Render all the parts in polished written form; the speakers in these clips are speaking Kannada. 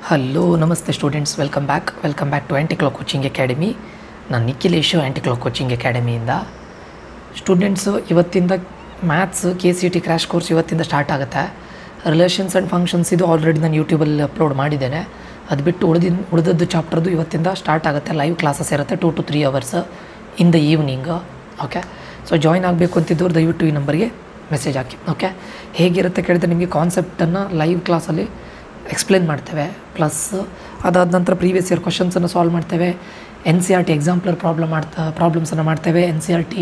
ಹಲೋ ನಮಸ್ತೆ students, welcome back to Anti Clock Coaching Academy. ನಾನು ನಿಖಿಲೇಶು, ಆ್ಯಂಟಿ ಕ್ಲಾಕ್ ಕೋಚಿಂಗ್ ಅಕಾಡೆಮಿಯಿಂದ. ಸ್ಟೂಡೆಂಟ್ಸು, ಇವತ್ತಿಂದ ಮ್ಯಾಥ್ಸ್ KCET ಕ್ರ್ಯಾಶ್ ಕೋರ್ಸ್ ಇವತ್ತಿಂದ ಸ್ಟಾರ್ಟ್ ಆಗುತ್ತೆ. ರಿಲೇಷನ್ಸ್ ಆ್ಯಂಡ್ ಫಂಕ್ಷನ್ಸ್ ಇದು ಆಲ್ರೆಡಿ ನಾನು ಯೂಟ್ಯೂಬಲ್ಲಿ ಅಪ್ಲೋಡ್ ಮಾಡಿದ್ದೇನೆ. ಅದು ಬಿಟ್ಟು ಉಳಿದದ್ದು ಚಾಪ್ಟರ್ದು ಇವತ್ತಿಂದ ಸ್ಟಾರ್ಟ್ ಆಗುತ್ತೆ. ಲೈವ್ ಕ್ಲಾಸಸ್ ಇರುತ್ತೆ 2 to 3 hours in the evening. Okay, so join ಆಗಬೇಕು ಅಂತಿದ್ದವ್ರು ದಯವಿಟ್ಟು ಈ ನಂಬರ್ಗೆ ಮೆಸೇಜ್ ಹಾಕಿ. ಓಕೆ, ಹೇಗಿರುತ್ತೆ ಕೇಳಿದರೆ ನಿಮಗೆ ಕಾನ್ಸೆಪ್ಟನ್ನು ಲೈವ್ ಕ್ಲಾಸಲ್ಲಿ ಎಕ್ಸ್ಪ್ಲೇನ್ ಮಾಡ್ತೇವೆ. ಪ್ಲಸ್ ಅದಾದ ನಂತರ ಪ್ರೀವಿಯಸ್ ಇಯರ್ ಕ್ವಶನ್ಸನ್ನು ಸಾಲ್ವ್ ಮಾಡ್ತೇವೆ. NCERT ಎಕ್ಸಾಂಪ್ಲರ್ ಪ್ರಾಬ್ಲಮ್ಸನ್ನು ಮಾಡ್ತೇವೆ. NCERT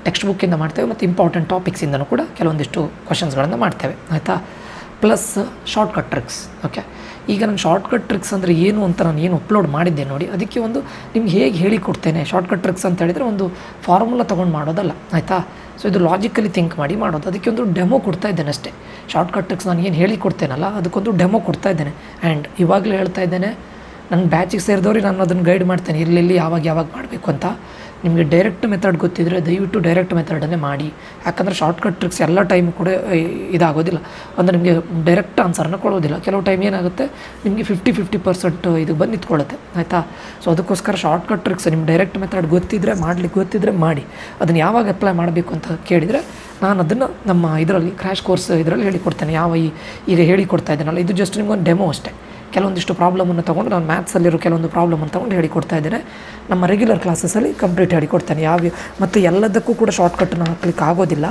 ಟೆಕ್ಸ್ಟ್ ಬುಕ್ಕಿಂದ ಮಾಡ್ತೇವೆ ಮತ್ತು ಇಂಪಾರ್ಟೆಂಟ್ ಟಾಪಿಕ್ಸಿಂದನೂ ಕೂಡ ಕೆಲವೊಂದಿಷ್ಟು ಕ್ವಶನ್ಸ್ಗಳನ್ನು ಮಾಡ್ತೇವೆ, ಆಯಿತಾ. Plus shortcut tricks. ಓಕೆ, ಈಗ ನಾನು ಶಾರ್ಟ್ಕಟ್ ಟ್ರಿಕ್ಸ್ ಅಂದರೆ ಏನು ಅಂತ ನಾನು ಏನು ಅಪ್ಲೋಡ್ ಮಾಡಿದ್ದೆ ನೋಡಿ, ಅದಕ್ಕೆ ಒಂದು ನಿಮ್ಗೆ ಹೇಗೆ ಹೇಳಿಕೊಡ್ತೇನೆ. ಶಾರ್ಟ್ಕಟ್ ಟ್ರಿಕ್ಸ್ ಅಂತ ಹೇಳಿದರೆ ಒಂದು ಫಾರ್ಮುಲಾ ತೊಗೊಂಡು ಮಾಡೋದಲ್ಲ, ಆಯಿತಾ. ಸೊ ಇದು ಲಾಜಿಕಲಿ ಥಿಂಕ್ ಮಾಡಿ ಮಾಡೋದು. ಅದಕ್ಕೆ ಒಂದು ಡೆಮೋ ಕೊಡ್ತಾ ಇದ್ದೇನೆ ಅಷ್ಟೇ. ಶಾರ್ಟ್ಕಟ್ ಟ್ರಿಕ್ಸ್ ನಾನು ಏನು ಹೇಳಿಕೊಡ್ತೇನಲ್ಲ ಅದಕ್ಕೊಂದು ಡೆಮೋ ಕೊಡ್ತಾ ಇದ್ದೇನೆ. ಆ್ಯಂಡ್ ಇವಾಗಲೇ ಹೇಳ್ತಾ ಇದ್ದೇನೆ, ನನ್ನ ಬ್ಯಾಚಿಗೆ ಸೇರಿದವ್ರಿಗೆ ನಾನು ಅದನ್ನು ಗೈಡ್ ಮಾಡ್ತೇನೆ, ಎಲ್ಲೆಲ್ಲಿ ಯಾವಾಗ ಮಾಡಬೇಕು ಅಂತ. ನಿಮಗೆ ಡೈರೆಕ್ಟ್ ಮೆಥಡ್ ಗೊತ್ತಿದ್ದರೆ ದಯವಿಟ್ಟು ಡೈರೆಕ್ಟ್ ಮೆಥಡನ್ನೇ ಮಾಡಿ. ಯಾಕಂದರೆ ಶಾರ್ಟ್ಕಟ್ ಟ್ರಿಕ್ಸ್ ಎಲ್ಲ ಟೈಮ್ ಕೂಡ ಇದಾಗೋದಿಲ್ಲ, ಅಂದರೆ ನಿಮಗೆ ಡೈರೆಕ್ಟ್ ಆನ್ಸರ್ನ ಕೊಡೋದಿಲ್ಲ. ಕೆಲವು ಟೈಮ್ ಏನಾಗುತ್ತೆ, ನಿಮಗೆ 50% ಇದು ಬಂದು ನಿಂತ್ಕೊಳ್ಳುತ್ತೆ, ಆಯಿತಾ. ಸೊ ಅದಕ್ಕೋಸ್ಕರ ಶಾರ್ಟ್ಕಟ್ ಟ್ರಿಕ್ಸ್ ನಿಮ್ಮ ಡೈರೆಕ್ಟ್ ಮೆಥಡ್ ಗೊತ್ತಿದ್ದರೆ ಮಾಡಿ. ಅದನ್ನು ಯಾವಾಗ ಅಪ್ಲೈ ಮಾಡಬೇಕು ಅಂತ ಕೇಳಿದರೆ ನಾನು ಅದನ್ನು ನಮ್ಮ ಇದರಲ್ಲಿ ಕ್ರ್ಯಾಶ್ ಕೋರ್ಸ್ ಇದರಲ್ಲಿ ಹೇಳಿಕೊಡ್ತೇನೆ. ಈಗ ಹೇಳಿಕೊಡ್ತಾ ಇದ್ದೇನಲ್ಲ, ಇದು ಜಸ್ಟ್ ನಿಮ್ಗೊಂದು ಡೆಮೋ ಅಷ್ಟೇ. ಕೆಲವೊಂದಿಷ್ಟು ಪ್ರಾಬ್ಲಮನ್ನು ತೊಗೊಂಡು ನಾನು ಮ್ಯಾಥ್ಸಲ್ಲಿರೋ ಕೆಲವೊಂದು ಪ್ರಾಬ್ಲಮನ್ನು ತೊಗೊಂಡು ಹೇಳಿಕೊಡ್ತಾ ಇದ್ದೇನೆ. ನಮ್ಮ ರೆಗ್ಯುಲರ್ ಕ್ಲಾಸಸ್ಸಲ್ಲಿ ಕಂಪ್ಲೀಟ್ ಹೇಳಿಕೊಡ್ತೇನೆ. ಮತ್ತು ಎಲ್ಲದಕ್ಕೂ ಕೂಡ ಶಾರ್ಟ್ಕಟ್ಟನ್ನು ಹಾಕ್ಲಿಕ್ಕೆ ಆಗೋದಿಲ್ಲ.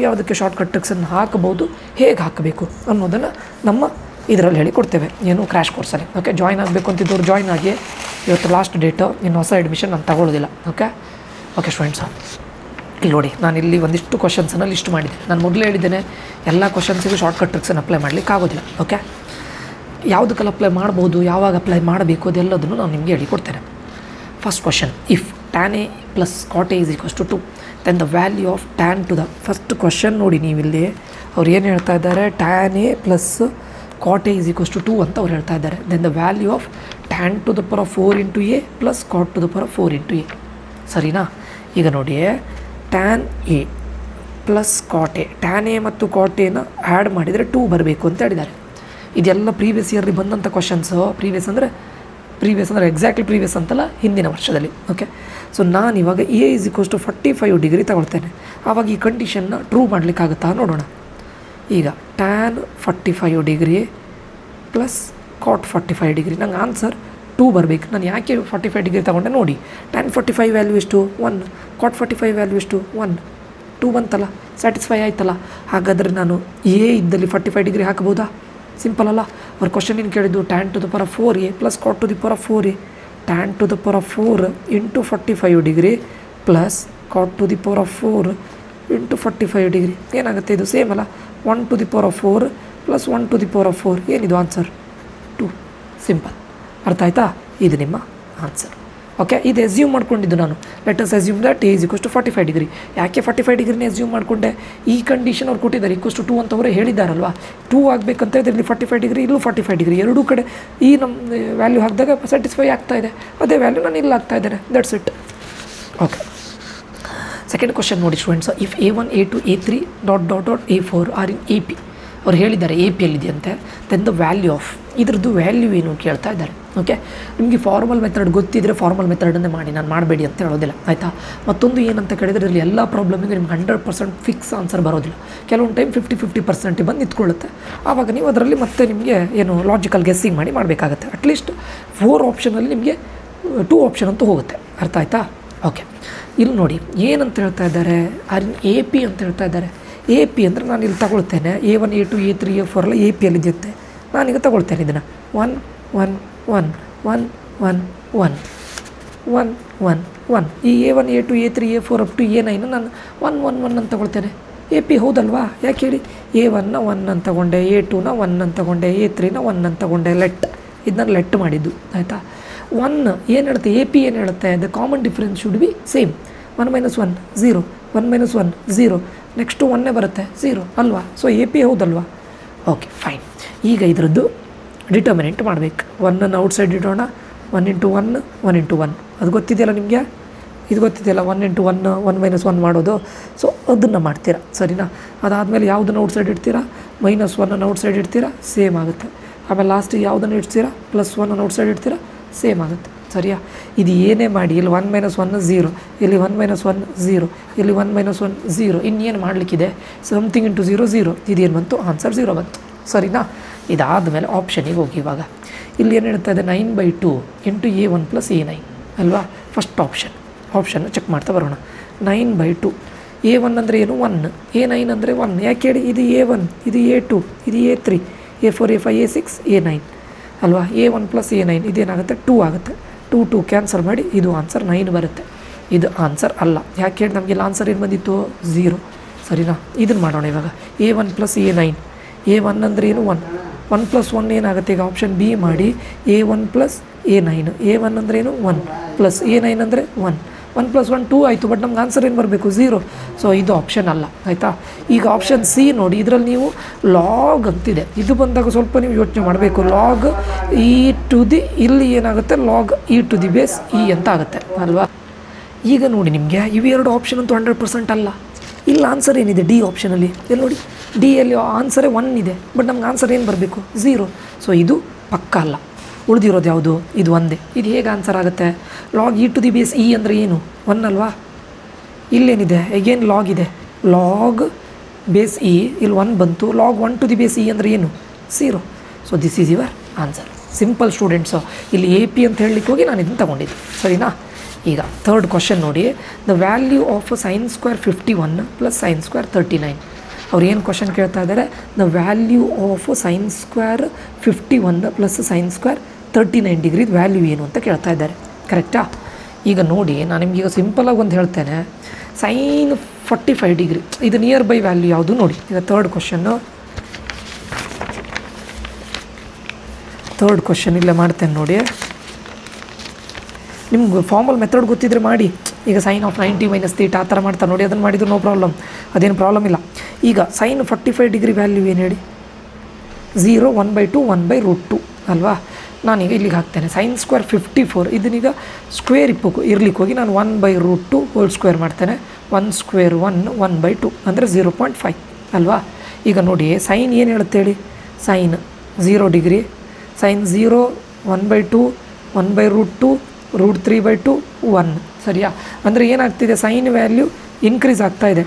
ಯಾವುದಕ್ಕೆ ಶಾರ್ಟ್ಕಟ್ ಟ್ರಿಕ್ಸನ್ನು ಹಾಕಬಹುದು, ಹೇಗೆ ಹಾಕಬೇಕು ಅನ್ನೋದನ್ನು ನಮ್ಮ ಇದರಲ್ಲಿ ಹೇಳಿಕೊಡ್ತೇವೆ, ಏನು ಕ್ರ್ಯಾಶ್ ಕೋರ್ಸಲ್ಲಿ. ಓಕೆ, ಜಾಯ್ನ್ ಆಗಬೇಕು ಅಂತಿದ್ದವ್ರು ಜಾಯ್ನ್ ಆಗಿ. ಇವತ್ತು ಲಾಸ್ಟ್ ಡೇಟು, ಇನ್ನು ಹೊಸ ಅಡ್ಮಿಷನ್ ನಾನು ತಗೊಳ್ಳೋದಿಲ್ಲ. ಓಕೆ ಸ್ಟೂಡೆಂಟ್ಸು, ಇಲ್ಲಿ ನೋಡಿ, ನಾನು ಇಲ್ಲಿ ಒಂದಿಷ್ಟು ಕ್ವಶನ್ಸನ್ನು ಲಿಸ್ಟ್ ಮಾಡಿದ್ದೆ. ನಾನು ಮೊದಲೇ ಹೇಳಿದ್ದೇನೆ, ಎಲ್ಲ ಕ್ವಶನ್ಸಿಗೂ ಶಾರ್ಟ್ಕಟ್ ಟ್ರಿಕ್ಸನ್ನು ಅಪ್ಲೈ ಮಾಡಲಿಕ್ಕೆ ಆಗೋದಿಲ್ಲ. ಓಕೆ, ಯಾವುದಕ್ಕೆಲ್ಲ ಅಪ್ಲೈ ಮಾಡ್ಬೋದು, ಯಾವಾಗ ಅಪ್ಲೈ ಮಾಡಬೇಕು ಅದೆಲ್ಲದನ್ನು ನಾನು ನಿಮಗೆ ಹೇಳಿಕೊಡ್ತೇನೆ. First question, if tan A plus cot A is equals to 2, then the value of tan to the first question ನೋಡಿ ನೀವಿಲ್ಲಿ ಅವ್ರು ಏನು ಹೇಳ್ತಾ ಇದ್ದಾರೆ, tan A plus cot A is equals to 2 ಅಂತ ಅವ್ರು ಹೇಳ್ತಾ ಇದ್ದಾರೆ. Then the value of tan to the power 4 into A plus cot to the power 4 into A. ಸರಿನಾ? ಈಗ ನೋಡಿ, tan A plus cot A, tan A ಮತ್ತು cot Aನ ಆ್ಯಡ್ ಮಾಡಿದರೆ 2 ಬರಬೇಕು ಅಂತ ಹೇಳಿದ್ದಾರೆ. ಇದೆಲ್ಲ ಪ್ರೀವಿಯಸ್ ಇಯರ್ಲಿ ಬಂದಂಥ ಕ್ವಶನ್ಸು. ಪ್ರೀವಿಯಸ್ ಅಂದರೆ ಎಕ್ಸಾಕ್ಟ್ಲಿ ಪ್ರೀವಿಯಸ್ ಅಂತಲ್ಲ, ಹಿಂದಿನ ವರ್ಷದಲ್ಲಿ. ಓಕೆ, ಸೊ ನಾನು ಇವಾಗ A is equals to 45 degree ತಗೊಳ್ತೇನೆ. ಆವಾಗ ಈ ಕಂಡೀಷನ್ನ ಟ್ರೂ ಮಾಡಲಿಕ್ಕಾಗುತ್ತಾ ನೋಡೋಣ. ಈಗ tan 45 degree plus cot 45 degree, ನಂಗೆ ಆನ್ಸರ್ 2 ಬರಬೇಕು. ನಾನು ಯಾಕೆ 45 ಡಿಗ್ರಿ ತಗೊಂಡೆ ನೋಡಿ, tan 45 ವ್ಯಾಲ್ಯೂ ಎಷ್ಟು 1, cot 45 ವ್ಯಾಲ್ಯೂ ಎಷ್ಟು 1, 2 ಬಂತಲ್ಲ, ಸ್ಯಾಟಿಸ್ಫೈ ಆಯ್ತಲ್ಲ. ಹಾಗಾದರೆ ನಾನು A ಇದ್ದಲ್ಲಿ 45 ಡಿಗ್ರಿ ಹಾಕಬಹುದಾ? ಸಿಂಪಲ್ ಅಲ್ಲ. ಅವ್ರ ಕ್ವಶನ್ ಏನು ಕೇಳಿದ್ದು, tan to the power 4A plus cot to the power 4A. tan to the power 4 into 45 degree plus cot to the power 4 into 45 degree ಏನಾಗುತ್ತೆ, ಇದು ಸೇಮ್ ಅಲ್ಲ. 1 to the power 4 plus 1 to the power 4, ಏನಿದು ಆನ್ಸರ್ 2. ಸಿಂಪಲ್, ಅರ್ಥ ಆಯ್ತಾ? ಇದು ನಿಮ್ಮ ಆನ್ಸರ್. ಓಕೆ, ಇದು ಎಸ್ಯೂಮ್ ಮಾಡ್ಕೊಂಡಿದ್ದು ನಾನು. Let us assume that A is equals to 45 degree. ಯಾಕೆ 45 ಡಿಗ್ರಿನೇ ಎಸ್ಯೂಮ್ ಮಾಡಿಕೊಂಡೆ, ಈ ಕಂಡೀಷನ್ ಅವ್ರು ಕೊಟ್ಟಿದ್ದಾರೆ, ಈಕ್ವಸ್ ಟು 2 ಅಂತ ಅವರೇ ಹೇಳಿದ್ದಾರಲ್ವಾ. 2 ಆಗಬೇಕಂತ ಇದರಲ್ಲಿ 45 ಡಿಗ್ರಿ, ಇಲ್ಲೂ 45 ಡಿಗ್ರಿ, ಎರಡೂ ಕಡೆ ಈ ನಮ್ಮ ವ್ಯಾಲ್ಯೂ ಹಾಕಿದಾಗ ಸ್ಯಾಟಿಸ್ಫೈ ಆಗ್ತಾ ಇದೆ. ಅದೇ ವ್ಯಾಲ್ಯೂ ನಾನು ಇಲ್ಲಿ ಆಗ್ತಾ ಇದ್ದೇನೆ, that's it. Okay, second question ನೋಡಿ students, if A1 A2 A3 A4 are in AP. ಅವ್ರು ಹೇಳಿದ್ದಾರೆ AP ಯಲ್ಲಿದೆಯಂತೆ. ದೆನ್ ದ ವ್ಯಾಲ್ಯೂ ಆಫ್, ಇದ್ರದ್ದು ವ್ಯಾಲ್ಯೂ ಏನು ಕೇಳ್ತಾ ಇದ್ದಾರೆ. ಓಕೆ, ನಿಮಗೆ ಫಾರ್ಮಲ್ ಮೆಥಡ್ ಗೊತ್ತಿದ್ದರೆ ಫಾರ್ಮಲ್ ಮೆಥಡನ್ನೇ ಮಾಡಿ, ನಾನು ಮಾಡಬೇಡಿ ಅಂತ ಹೇಳೋದಿಲ್ಲ, ಆಯಿತಾ. ಮತ್ತೊಂದು ಏನಂತ ಕೇಳಿದರೆ, ಇದರಲ್ಲಿ ಎಲ್ಲ ಪ್ರಾಬ್ಲಮಿಗೆ ನಿಮ್ಗೆ 100% ಫಿಕ್ಸ್ ಆನ್ಸರ್ ಬರೋದಿಲ್ಲ. ಕೆಲವೊಂದು ಟೈಮ್ 50% ಬಂದು ನಿಂತ್ಕೊಳ್ಳುತ್ತೆ. ಆವಾಗ ನೀವು ಅದರಲ್ಲಿ ಮತ್ತೆ ನಿಮಗೆ ಏನು ಲಾಜಿಕಲ್ ಗೆಸ್ಸಿಂಗ್ ಮಾಡಿ ಮಾಡಬೇಕಾಗತ್ತೆ. ಅಟ್ಲೀಸ್ಟ್ 4 ಆಪ್ಷನಲ್ಲಿ ನಿಮಗೆ 2 ಆಪ್ಷನ್ ಅಂತೂ ಹೋಗುತ್ತೆ, ಅರ್ಥ ಆಯಿತಾ. ಓಕೆ, ಇಲ್ಲಿ ನೋಡಿ ಏನಂತ ಹೇಳ್ತಾ ಇದ್ದಾರೆ, ಆರ್ ಇನ್ AP ಅಂತ ಹೇಳ್ತಾ ಇದ್ದಾರೆ. AP ಅಂದರೆ ನಾನು ಇಲ್ಲಿ ತಗೊಳ್ತೇನೆ, A1 A2 A3 A4 ಎಲ್ಲ AP ಯಲ್ಲಿದೆಯುತ್ತೆ. ನಾನೀಗ ತಗೊಳ್ತೇನೆ ಇದನ್ನು 1 1 1 1 1 1 1 1 1. ಈ A1 A2 A3 A4 up to A9 ನಾನು 1 1 1 ಅಂತ ತಗೊಳ್ತೇನೆ. AP ಹೌದಲ್ವಾ? ಯಾಕೆ ಹೇಳಿ, A1ನ 1 ಅಂತ ತಗೊಂಡೆ, A2ನ 1 ಅಂತ ತಗೊಂಡೆ, A3ನ 1 ಅಂತ ತಗೊಂಡೆ. ಇದನ್ನ ಲೆಟ್ ಮಾಡಿದ್ದು, ಆಯಿತಾ. 1 ಏನು ಹೇಳುತ್ತೆ, AP ಏನು ಹೇಳುತ್ತೆ, the common difference should be same. 1 - 1 0, 1 - 1 0, next 1 ಬರುತ್ತೆ 0 ಅಲ್ವಾ. ಸೊ AP ಹೌದಲ್ವಾ? Okay fine. ಈಗ ಇದರದ್ದು ಡಿಟರ್ಮಿನೆಂಟ್ ಮಾಡಬೇಕು. 1ಅನ್ನು ಔಟ್ಸೈಡ್ ಇಡೋಣ. 1 × 1 1 × 1 ಅದು ಗೊತ್ತಿದೆಯಲ್ಲ ನಿಮಗೆ, ಇದು ಗೊತ್ತಿದೆಯಲ್ಲ 1 × 1 1 - 1 ಮಾಡೋದು. ಸೊ ಅದನ್ನು ಮಾಡ್ತೀರಾ, ಸರಿನಾ. ಅದಾದಮೇಲೆ ಯಾವುದನ್ನು ಔಟ್ಸೈಡ್ ಇಡ್ತೀರಾ, -1ಅನ್ನು ಔಟ್ಸೈಡ್ ಇಡ್ತೀರಾ, ಸೇಮ್ ಆಗುತ್ತೆ. ಆಮೇಲೆ ಲಾಸ್ಟಿಗೆ ಯಾವುದನ್ನು ಇಡ್ತೀರಾ +1 ಔಟ್ಸೈಡ್ ಇಡ್ತೀರಾ ಸೇಮ್ ಆಗುತ್ತೆ ಸರಿಯಾ. ಇದು ಏನೇ ಮಾಡಿ ಇಲ್ಲಿ 1 - 1 0, ಇಲ್ಲಿ 1 - 1 0, ಇಲ್ಲಿ 1 - 1 0, ಇನ್ನೇನು ಮಾಡಲಿಕ್ಕಿದೆ ಸಮಥಿಂಗ್ ಇಂಟು 0 0, ಇದೇನು ಬಂತು ಆನ್ಸರ್ 0 ಬಂತು ಸರಿನಾ. ಇದಾದ ಮೇಲೆ ಆಪ್ಷನಿಗೆ ಹೋಗಿ. ಇವಾಗ ಇಲ್ಲಿ ಏನು ಹೇಳ್ತಾ ಇದೆ 9/2 ಇಂಟು A1 + A9 ಅಲ್ವಾ. ಫಸ್ಟ್ ಆಪ್ಷನ್ ಚೆಕ್ ಮಾಡ್ತಾ ಬರೋಣ. 9/2 A1 ಅಂದರೆ ಏನು 1, A9 ಅಂದರೆ 1. ಯಾಕೆ ಹೇಳಿ ಇದು A1, ಇದು A2, ಇದು A3, A4, A5, A6, A9 ಅಲ್ವಾ. A1 + A9 ಇದೇನಾಗುತ್ತೆ 2 ಆಗುತ್ತೆ. 2 ಕ್ಯಾನ್ಸಲ್ ಮಾಡಿ ಇದು ಆನ್ಸರ್ 9 ಬರುತ್ತೆ. ಇದು ಆನ್ಸರ್ ಅಲ್ಲ. ಯಾಕೆ ಹೇಳಿ ನಮಗೆ ಆನ್ಸರ್ ಏನು ಬಂದಿತ್ತು 0 ಸರಿನಾ. ಇದನ್ನು ಮಾಡೋಣ ಇವಾಗ. A1 + A9, A1 ಅಂದರೆ ಏನು 1, 1 + 1 ಏನಾಗುತ್ತೆ ಈಗ ಆಪ್ಷನ್ ಬಿ ಮಾಡಿ. A1 + A9, A1 ಅಂದರೆ ಏನು 1 ಪ್ಲಸ್ A9 ಅಂದರೆ 1, 1 + 1 2 ಆಯಿತು. ಬಟ್ ನಮ್ಗೆ ಆನ್ಸರ್ ಏನು ಬರಬೇಕು 0. ಸೊ ಇದು ಆಪ್ಷನ್ ಅಲ್ಲ ಆಯಿತಾ. ಈಗ ಆಪ್ಷನ್ ಸಿ ನೋಡಿ, ಇದರಲ್ಲಿ ನೀವು ಲಾಗ್ ಅಂತಿದೆ. ಇದು ಬಂದಾಗ ಸ್ವಲ್ಪ ನೀವು ಯೋಚನೆ ಮಾಡಬೇಕು. ಲಾಗ್ e⁻, ಇಲ್ಲಿ ಏನಾಗುತ್ತೆ ಲಾಗ್ e⁻e ಅಂತ ಆಗುತ್ತೆ ಅಲ್ವಾ. ಈಗ ನೋಡಿ ನಿಮಗೆ ಇವೆರಡು ಆಪ್ಷನ್ ಅಂತೂ 100% ಅಲ್ಲ. ಇಲ್ಲಿ ಆನ್ಸರ್ ಏನಿದೆ ಡಿ ಆಪ್ಷನಲ್ಲಿ, ಇಲ್ಲಿ ನೋಡಿ ಡಿಯಲ್ಲಿ ಆನ್ಸರೇ 1 ಇದೆ. ಬಟ್ ನಮ್ಗೆ ಆನ್ಸರ್ ಏನು ಬರಬೇಕು 0. ಸೊ ಇದು ಪಕ್ಕ ಅಲ್ಲ. ಉಳಿದಿರೋದು ಯಾವುದು ಇದು ಒಂದೇ. ಇದು ಹೇಗೆ ಆನ್ಸರ್ ಆಗುತ್ತೆ ಲಾಗ್ e⁻e ಅಂದರೆ ಏನು 1 ಅಲ್ವಾ. ಇಲ್ಲೇನಿದೆ ಎಗೇನ್ ಲಾಗ್ ಇದೆ, ಲಾಗ್ ಬೇಸ್ ಇ ಇಲ್ಲಿ 1 ಬಂತು. ಲಾಗ್ 1⁻e ಅಂದರೆ ಏನು 0. So this is your answer. Simple students. ಇಲ್ಲಿ AP ಅಂತ ಹೇಳಲಿಕ್ಕೆ ಹೋಗಿ ನಾನು ಇದನ್ನು ತಗೊಂಡಿದ್ದು ಸರಿನಾ. ಈಗ ಥರ್ಡ್ ಕ್ವಶನ್ ನೋಡಿ. The value of sin² 51 + sin² 39. ಅವ್ರು ಏನು ಕ್ವಶನ್ ಕೇಳ್ತಾ ಇದ್ದಾರೆ, the value of sin² 51 + sin² 39 degree value ಏನು ಅಂತ ಕೇಳ್ತಾ ಇದ್ದಾರೆ. ಕರೆಕ್ಟಾ. ಈಗ ನೋಡಿ ನಾನು ನಿಮಗೀಗ ಸಿಂಪಲಾಗಿ ಒಂದು ಹೇಳ್ತೇನೆ. sin 45 ಡಿಗ್ರಿ ಇದು ನಿಯರ್ ಬೈ ವ್ಯಾಲ್ಯೂ ಯಾವುದು ನೋಡಿ. ಈಗ ಥರ್ಡ್ ಕ್ವಶನ್ ಇಲ್ಲೇ ಮಾಡ್ತೇನೆ ನೋಡಿ. ನಿಮ್ಗೆ ಫಾರ್ಮಲ್ ಮೆಥಡ್ ಗೊತ್ತಿದ್ರೆ ಮಾಡಿ. ಈಗ sin of 90 - θ ಆ ಥರ ಮಾಡ್ತಾರೆ ನೋಡಿ, ಅದನ್ನು ಮಾಡಿದ್ರು ನೋ ಪ್ರಾಬ್ಲಮ್, ಅದೇನು ಪ್ರಾಬ್ಲಮ್ ಇಲ್ಲ. ಈಗ sin 45 ಡಿಗ್ರಿ ವ್ಯಾಲ್ಯೂ ಏನು ಹೇಳಿ 0, 1/2, 1/√2 ಅಲ್ವಾ. ನಾನೀಗ ಇಲ್ಲಿಗೆ ಹಾಕ್ತೇನೆ sin² 54. ಇದನ್ನೀಗ ಸ್ಕ್ವೇರ್ ಇರ್ಲಿಕ್ಕೆ ಹೋಗಿ ನಾನು 1/√2 ಹೋಲ್ ಸ್ಕ್ವೇರ್ ಮಾಡ್ತೇನೆ. 1 ಸ್ಕ್ವೇರ್ 1/2 ಅಂದರೆ 0.5 ಅಲ್ವಾ. ಈಗ ನೋಡಿ ಸೈನ್ ಏನು ಹೇಳುತ್ತೆ ಹೇಳಿ, ಸೈನ್ 0 ಡಿಗ್ರಿ, ಸೈನ್ 0 1/2 1/√2 √3/2 1 ಸರಿಯಾ. ಅಂದರೆ ಏನಾಗ್ತಿದೆ ಸೈನ್ ವ್ಯಾಲ್ಯೂ ಇನ್ಕ್ರೀಸ್ ಆಗ್ತಾ ಇದೆ.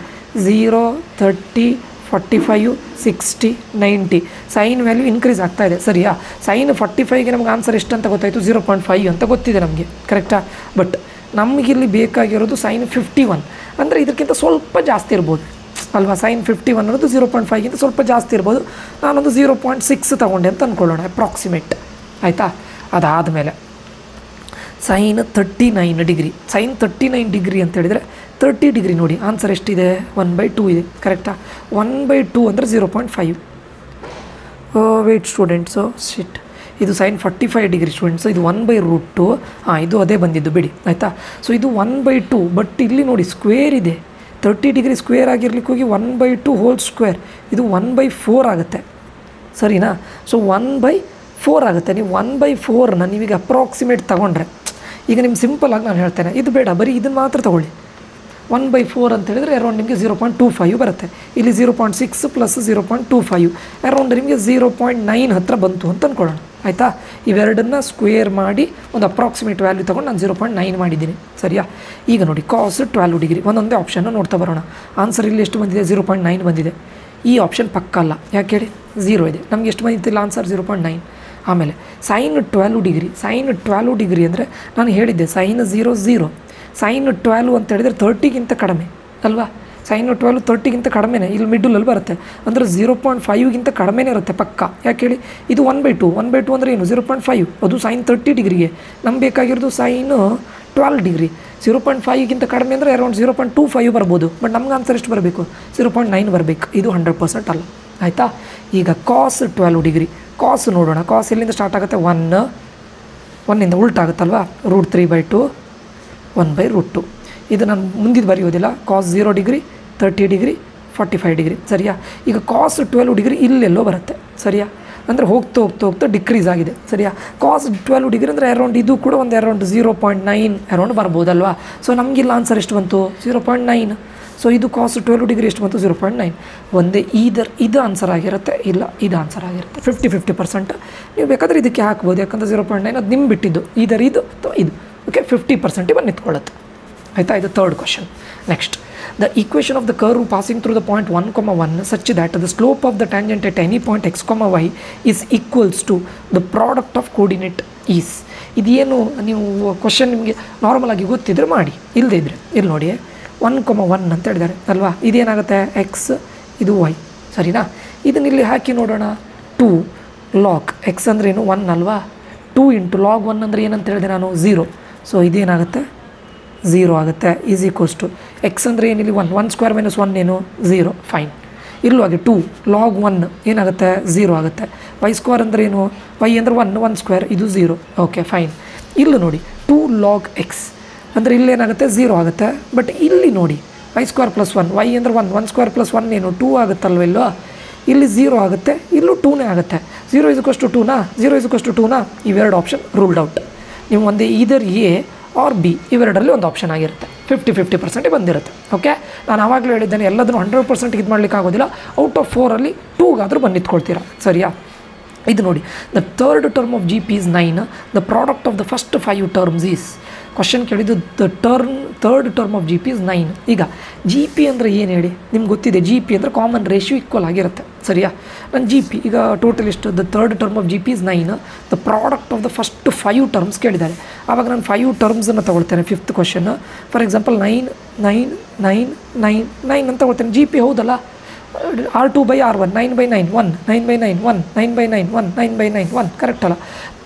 0 30 45 60 90 ಸೈನ್ ವ್ಯಾಲ್ಯೂ ಇನ್ಕ್ರೀಸ್ ಆಗ್ತಾ ಇದೆ ಸರಿಯಾ. ಸೈನ್ 45ಗೆ ನಮ್ಗೆ ಆನ್ಸರ್ ಎಷ್ಟು ಅಂತ ಗೊತ್ತಾಯಿತು 0.5 ಅಂತ ಗೊತ್ತಿದೆ ನಮಗೆ ಕರೆಕ್ಟಾ. ಬಟ್ ನಮಗಿಲ್ಲಿ ಬೇಕಾಗಿರೋದು ಸೈನ್ 51 ಅಂದರೆ ಇದಕ್ಕಿಂತ ಸ್ವಲ್ಪ ಜಾಸ್ತಿ ಇರ್ಬೋದು ಅಲ್ವಾ. ಸೈನ್ 51 ಅನ್ನೋದು 0.5ಗಿಂತ ಸ್ವಲ್ಪ ಜಾಸ್ತಿ ಇರ್ಬೋದು. ನಾನೊಂದು 0.6 ತೊಗೊಂಡೆ ಅಂತ ಅಂದ್ಕೊಳ್ಳೋಣ ಅಪ್ರಾಕ್ಸಿಮೇಟ್ ಆಯಿತಾ. ಅದಾದಮೇಲೆ ಸೈನ್ 39 ಡಿಗ್ರಿ, ಸೈನ್ 39 ಡಿಗ್ರಿ ಅಂತ ಹೇಳಿದರೆ 30 ಡಿಗ್ರಿ ನೋಡಿ ಆನ್ಸರ್ ಎಷ್ಟಿದೆ 1/2 ಇದೆ ಕರೆಕ್ಟಾ. 1/2 ಅಂದರೆ 0.5. ವೇಟ್ ಸ್ಟೂಡೆಂಟ್ಸು ಇದು ಸೈನ್ 45 ಡಿಗ್ರಿ ಸ್ಟೂಡೆಂಟ್ಸು, ಇದು 1/√2. ಇದು ಅದೇ ಬಂದಿದ್ದು ಬಿಡಿ ಆಯಿತಾ. ಸೊ ಇದು 1/2 ಬಟ್ ಇಲ್ಲಿ ನೋಡಿ ಸ್ಕ್ವೇರ್ ಇದೆ. 30 ಡಿಗ್ರಿ ಸ್ಕ್ವೇರ್ ಆಗಿರ್ಲಿಕ್ಕೆ ಹೋಗಿ 1/2 ಹೋಲ್ ಸ್ಕ್ವೇರ್ ಇದು 1/4 ಆಗುತ್ತೆ ಸರಿನಾ. ಸೊ 1/4 ಆಗುತ್ತೆ. ನೀವು 1/4ನ ನೀವೀಗ ಅಪ್ರಾಕ್ಸಿಮೇಟ್ ತೊಗೊಂಡ್ರೆ, ಈಗ ನಿಮ್ಗೆ ಸಿಂಪಲಾಗಿ ನಾನು ಹೇಳ್ತೇನೆ, ಇದು ಬೇಡ ಬರೀ ಇದನ್ನು ಮಾತ್ರ ತೊಗೊಳ್ಳಿ. 1/4 ಅಂತ ಹೇಳಿದರೆ ಅರೌಂಡ್ ನಿಮಗೆ 0.25 ಬರುತ್ತೆ. ಇಲ್ಲಿ 0.6 + 0.25 ಅರೌಂಡ್ ನಿಮಗೆ 0.9 ಹತ್ತಿರ ಬಂತು ಅಂತ ಅಂದ್ಕೊಳ್ಳೋಣ ಆಯಿತಾ. ಇವೆರಡನ್ನ ಸ್ಕ್ವೇರ್ ಮಾಡಿ ಒಂದು ಅಪ್ರಾಕ್ಸಿಮೇಟ್ ವ್ಯಾಲ್ಯೂ ತೊಗೊಂಡು ನಾನು 0.9 ಮಾಡಿದ್ದೀನಿ ಸರಿಯಾ. ಈಗ ನೋಡಿ ಕಾಸ್ 12 ಡಿಗ್ರಿ ಒಂದೊಂದೇ ಆಪ್ಷನ್ನ ನೋಡ್ತಾ ಬರೋಣ. ಆನ್ಸರ್ ಇಲ್ಲಿ ಎಷ್ಟು ಬಂದಿದೆ 0.9 ಬಂದಿದೆ. ಈ ಆಪ್ಷನ್ ಪಕ್ಕ ಅಲ್ಲ, ಯಾಕೆ ಹೇಳಿ 0 ಇದೆ. ನಮಗೆ ಎಷ್ಟು ಬಂದಿತ್ತಿಲ್ಲ ಆನ್ಸರ್ 0.9. ಆಮೇಲೆ ಸೈನ್ 12 ಡಿಗ್ರಿ, ಸೈನ್ 12 ಡಿಗ್ರಿ ಅಂದರೆ ನಾನು ಹೇಳಿದ್ದೆ ಸೈನ್ 0 0, ಸೈನ್ 12 ಅಂತ ಹೇಳಿದರೆ 30ಗಿಂತ ಕಡಿಮೆ ಅಲ್ವಾ. ಸೈನ್ 12 30ಗಿಂತ ಕಡಿಮೆನೇ, ಇಲ್ಲಿ ಮಿಡ್ಡಲಲ್ಲಿ ಬರುತ್ತೆ ಅಂದರೆ 0.5ಗಿಂತ ಕಡಿಮೆನೇ ಇರುತ್ತೆ ಪಕ್ಕ. ಯಾಕೆ ಹೇಳಿ ಇದು 1/2 ಅಂದರೆ ಏನು 0.5, ಅದು ಸೈನ್ 30 ಡಿಗ್ರಿಗೆ. ನಮ್ಗೆ ಬೇಕಾಗಿರೋದು ಸೈನ್ 12 ಡಿಗ್ರಿ. 0.5ಗಿಂತ ಕಡಿಮೆ ಅಂದರೆ ಅರೌಂಡ್ 0.25 ಬರ್ಬೋದು. ಬಟ್ ನಮ್ಗೆ ಆನ್ಸರ್ ಎಷ್ಟು ಬರಬೇಕು 0.9 ಬರಬೇಕು. ಇದು 100% ಅಲ್ಲ ಆಯಿತಾ. ಈಗ ಕಾಸ್ 12 ಡಿಗ್ರಿ, ಕಾಸ್ ನೋಡೋಣ. ಕಾಸ್ ಎಲ್ಲಿಂದ ಸ್ಟಾರ್ಟ್ ಆಗುತ್ತೆ 1ಇಂದ ಉಲ್ಟಾಗುತ್ತಲ್ವಾ, √3/2 1/√2. ಇದು ನಾನು ಮುಂದಿದ್ದು ಬರೆಯೋದಿಲ್ಲ. ಕಾಸ್ 0 ಡಿಗ್ರಿ 30 ಡಿಗ್ರಿ 45 ಡಿಗ್ರಿ ಸರಿಯಾ. ಈಗ ಕಾಸ್ 12 ಡಿಗ್ರಿ ಇಲ್ಲೆಲ್ಲೋ ಬರುತ್ತೆ ಸರಿಯಾ. ಅಂದರೆ ಹೋಗ್ತಾ ಡಿಕ್ರೀಸ್ ಆಗಿದೆ ಸರಿಯಾ. ಕಾಸ್ 12 ಡಿಗ್ರಿ ಅಂದರೆ ಅರೌಂಡ್ ಇದು ಕೂಡ ಒಂದು ಅರೌಂಡ್ 0.9 ಅರೌಂಡ್ ಬರ್ಬೋದಲ್ವಾ. ಸೊ ನಮಗಿಲ್ಲ ಆನ್ಸರ್ ಎಷ್ಟು ಬಂತು 0.9. ಸೊ ಇದು ಕಾಸ್ 12 ಡಿಗ್ರಿ ಎಷ್ಟು ಬಂತು 0.9. ಒಂದೇ ಇದು ಆನ್ಸರ್ ಆಗಿರುತ್ತೆ, ಇಲ್ಲ ಇದು ಆನ್ಸರ್ ಆಗಿರುತ್ತೆ. 50-50% ನೀವು ಬೇಕಾದರೆ ಇದಕ್ಕೆ ಹಾಕ್ಬೋದು, ಯಾಕಂದರೆ 0.9 ಅದು ನಿಮ್ಮ ಬಿಟ್ಟಿದ್ದು, ಇದು ಅಥವಾ ಇದು. ಓಕೆ, 50% ಬಂದು ನಿಂತ್ಕೊಳ್ಳುತ್ತೆ. ಆಯಿತಾ, ಇದು third question. Next, the equation of the curve passing through the point 1,1 such that the slope of the tangent at any point x, y is equals to the product of coordinates. ಇದೇನು ನೀವು ಕ್ವಶನ್ ನಿಮಗೆ ನಾರ್ಮಲ್ ಆಗಿ ಗೊತ್ತಿದ್ರೆ ಮಾಡಿ, ಇಲ್ಲದೇ ಇದ್ದರೆ ಇಲ್ಲಿ ನೋಡಿ 1,1 ಅಂತ ಹೇಳಿದ್ದಾರೆ ಅಲ್ವಾ. ಇದೇನಾಗುತ್ತೆ ಎಕ್ಸ್, ಇದು ವೈ, ಸರಿನಾ. ಇದನ್ನ ಇಲ್ಲಿ ಹಾಕಿ ನೋಡೋಣ. 2 log x ಅಂದ್ರೇನು 1 ಅಲ್ವಾ. 2 × log 1 ಅಂದರೆ ಏನಂತ ಹೇಳಿದೆ ನಾನು 0. ಸೊ ಇದೇನಾಗುತ್ತೆ 0 ಆಗುತ್ತೆ. ಈಸ್ ಈಕ್ವಲ್ಸ್ ಟು ಎಕ್ಸ್ ಅಂದರೆ ಏನಿಲ್ಲಿ 1 ಸ್ಕ್ವೇರ್ ಮೈನಸ್ 1 ಏನು 0. ಫೈನ್. ಇಲ್ಲೂ ಹಾಗೆ 2 log 1 ಏನಾಗುತ್ತೆ 0 ಆಗುತ್ತೆ. ವೈ ಸ್ಕ್ವೇರ್ ಅಂದರೆ ಏನು, ವೈ ಅಂದರೆ 1 ಸ್ಕ್ವೇರ್, ಇದು 0. Okay fine. ಇಲ್ಲೂ ನೋಡಿ 2 log x ಅಂದರೆ ಇಲ್ಲೇನಾಗುತ್ತೆ 0 ಆಗುತ್ತೆ. ಬಟ್ ಇಲ್ಲಿ ನೋಡಿ ವೈ ಸ್ಕ್ವೇರ್ ಪ್ಲಸ್ 1, ವೈ ಅಂದರೆ 1 ಸ್ಕ್ವೇರ್ ಪ್ಲಸ್ 1 ಏನು 2 ಆಗುತ್ತಲ್ವ ಇಲ್ಲೋ. ಇಲ್ಲಿ 0 ಆಗುತ್ತೆ, ಇಲ್ಲೂ 2ನೇ ಆಗುತ್ತೆ. 0 = 2ನಾ, 0 = 2ನಾ, ಇವೆರಡು ಆಪ್ಷನ್ ರೂಲ್ಡ್ ಔಟ್. ನೀವು ಒಂದೇ ಇದರ್ ಎ ಆರ್ ಬಿ ಇವೆರಡರಲ್ಲಿ ಒಂದು ಆಪ್ಷನ್ ಆಗಿರುತ್ತೆ. 50-50% ಬಂದಿರುತ್ತೆ. ಓಕೆ, ನಾನು ಆವಾಗಲೇ ಹೇಳಿದ್ದೇನೆ ಎಲ್ಲದನ್ನು 100% ಇದು ಮಾಡಲಿಕ್ಕೆ ಆಗೋದಿಲ್ಲ. ಔಟ್ ಆಫ್ 4ಅಲ್ಲಿ 2ಗಾದರೂ ಬಂದು ನಿಂತ್ಕೊಳ್ತೀರಾ, ಸರಿಯಾ. ಇದು ನೋಡಿ, the third term of G P is 9, the product of the first 5 terms is. Question ಕೇಳಿದ್ದು the third term of G P is 9. ಈಗ ಜಿ ಪಿ ಅಂದರೆ ಏನು ಹೇಳಿ, ನಿಮ್ಗೆ ಗೊತ್ತಿದೆ. ಜಿ ಪಿ ಅಂದರೆ ಕಾಮನ್ ರೇಷಿಯೋ ಈಕ್ವಲ್ ಆಗಿರುತ್ತೆ, ಸರಿಯಾ. ನನ್ನ ಜಿ ಪಿ ಈಗ ಟೋಟಲ್ ಎಷ್ಟು, the third term of G P is 9, the product of the first 5 terms ಕೇಳಿದ್ದಾರೆ. ಆವಾಗ ನಾನು 5 ಟರ್ಮ್ಸನ್ನು ತೊಗೊಳ್ತೇನೆ. 5th ಕ್ವಶನ್ ಫಾರ್ ಎಕ್ಸಾಂಪಲ್ 9 9 9 9 9 ಅಂತ ತೊಗೊಳ್ತೇನೆ. ಜಿ ಪಿ ಹೌದಲ್ಲ, R2/R1 9/9 1 9/9 1 9/9 1 9/9 1 ಕರೆಕ್ಟ್ ಅಲ್ಲ.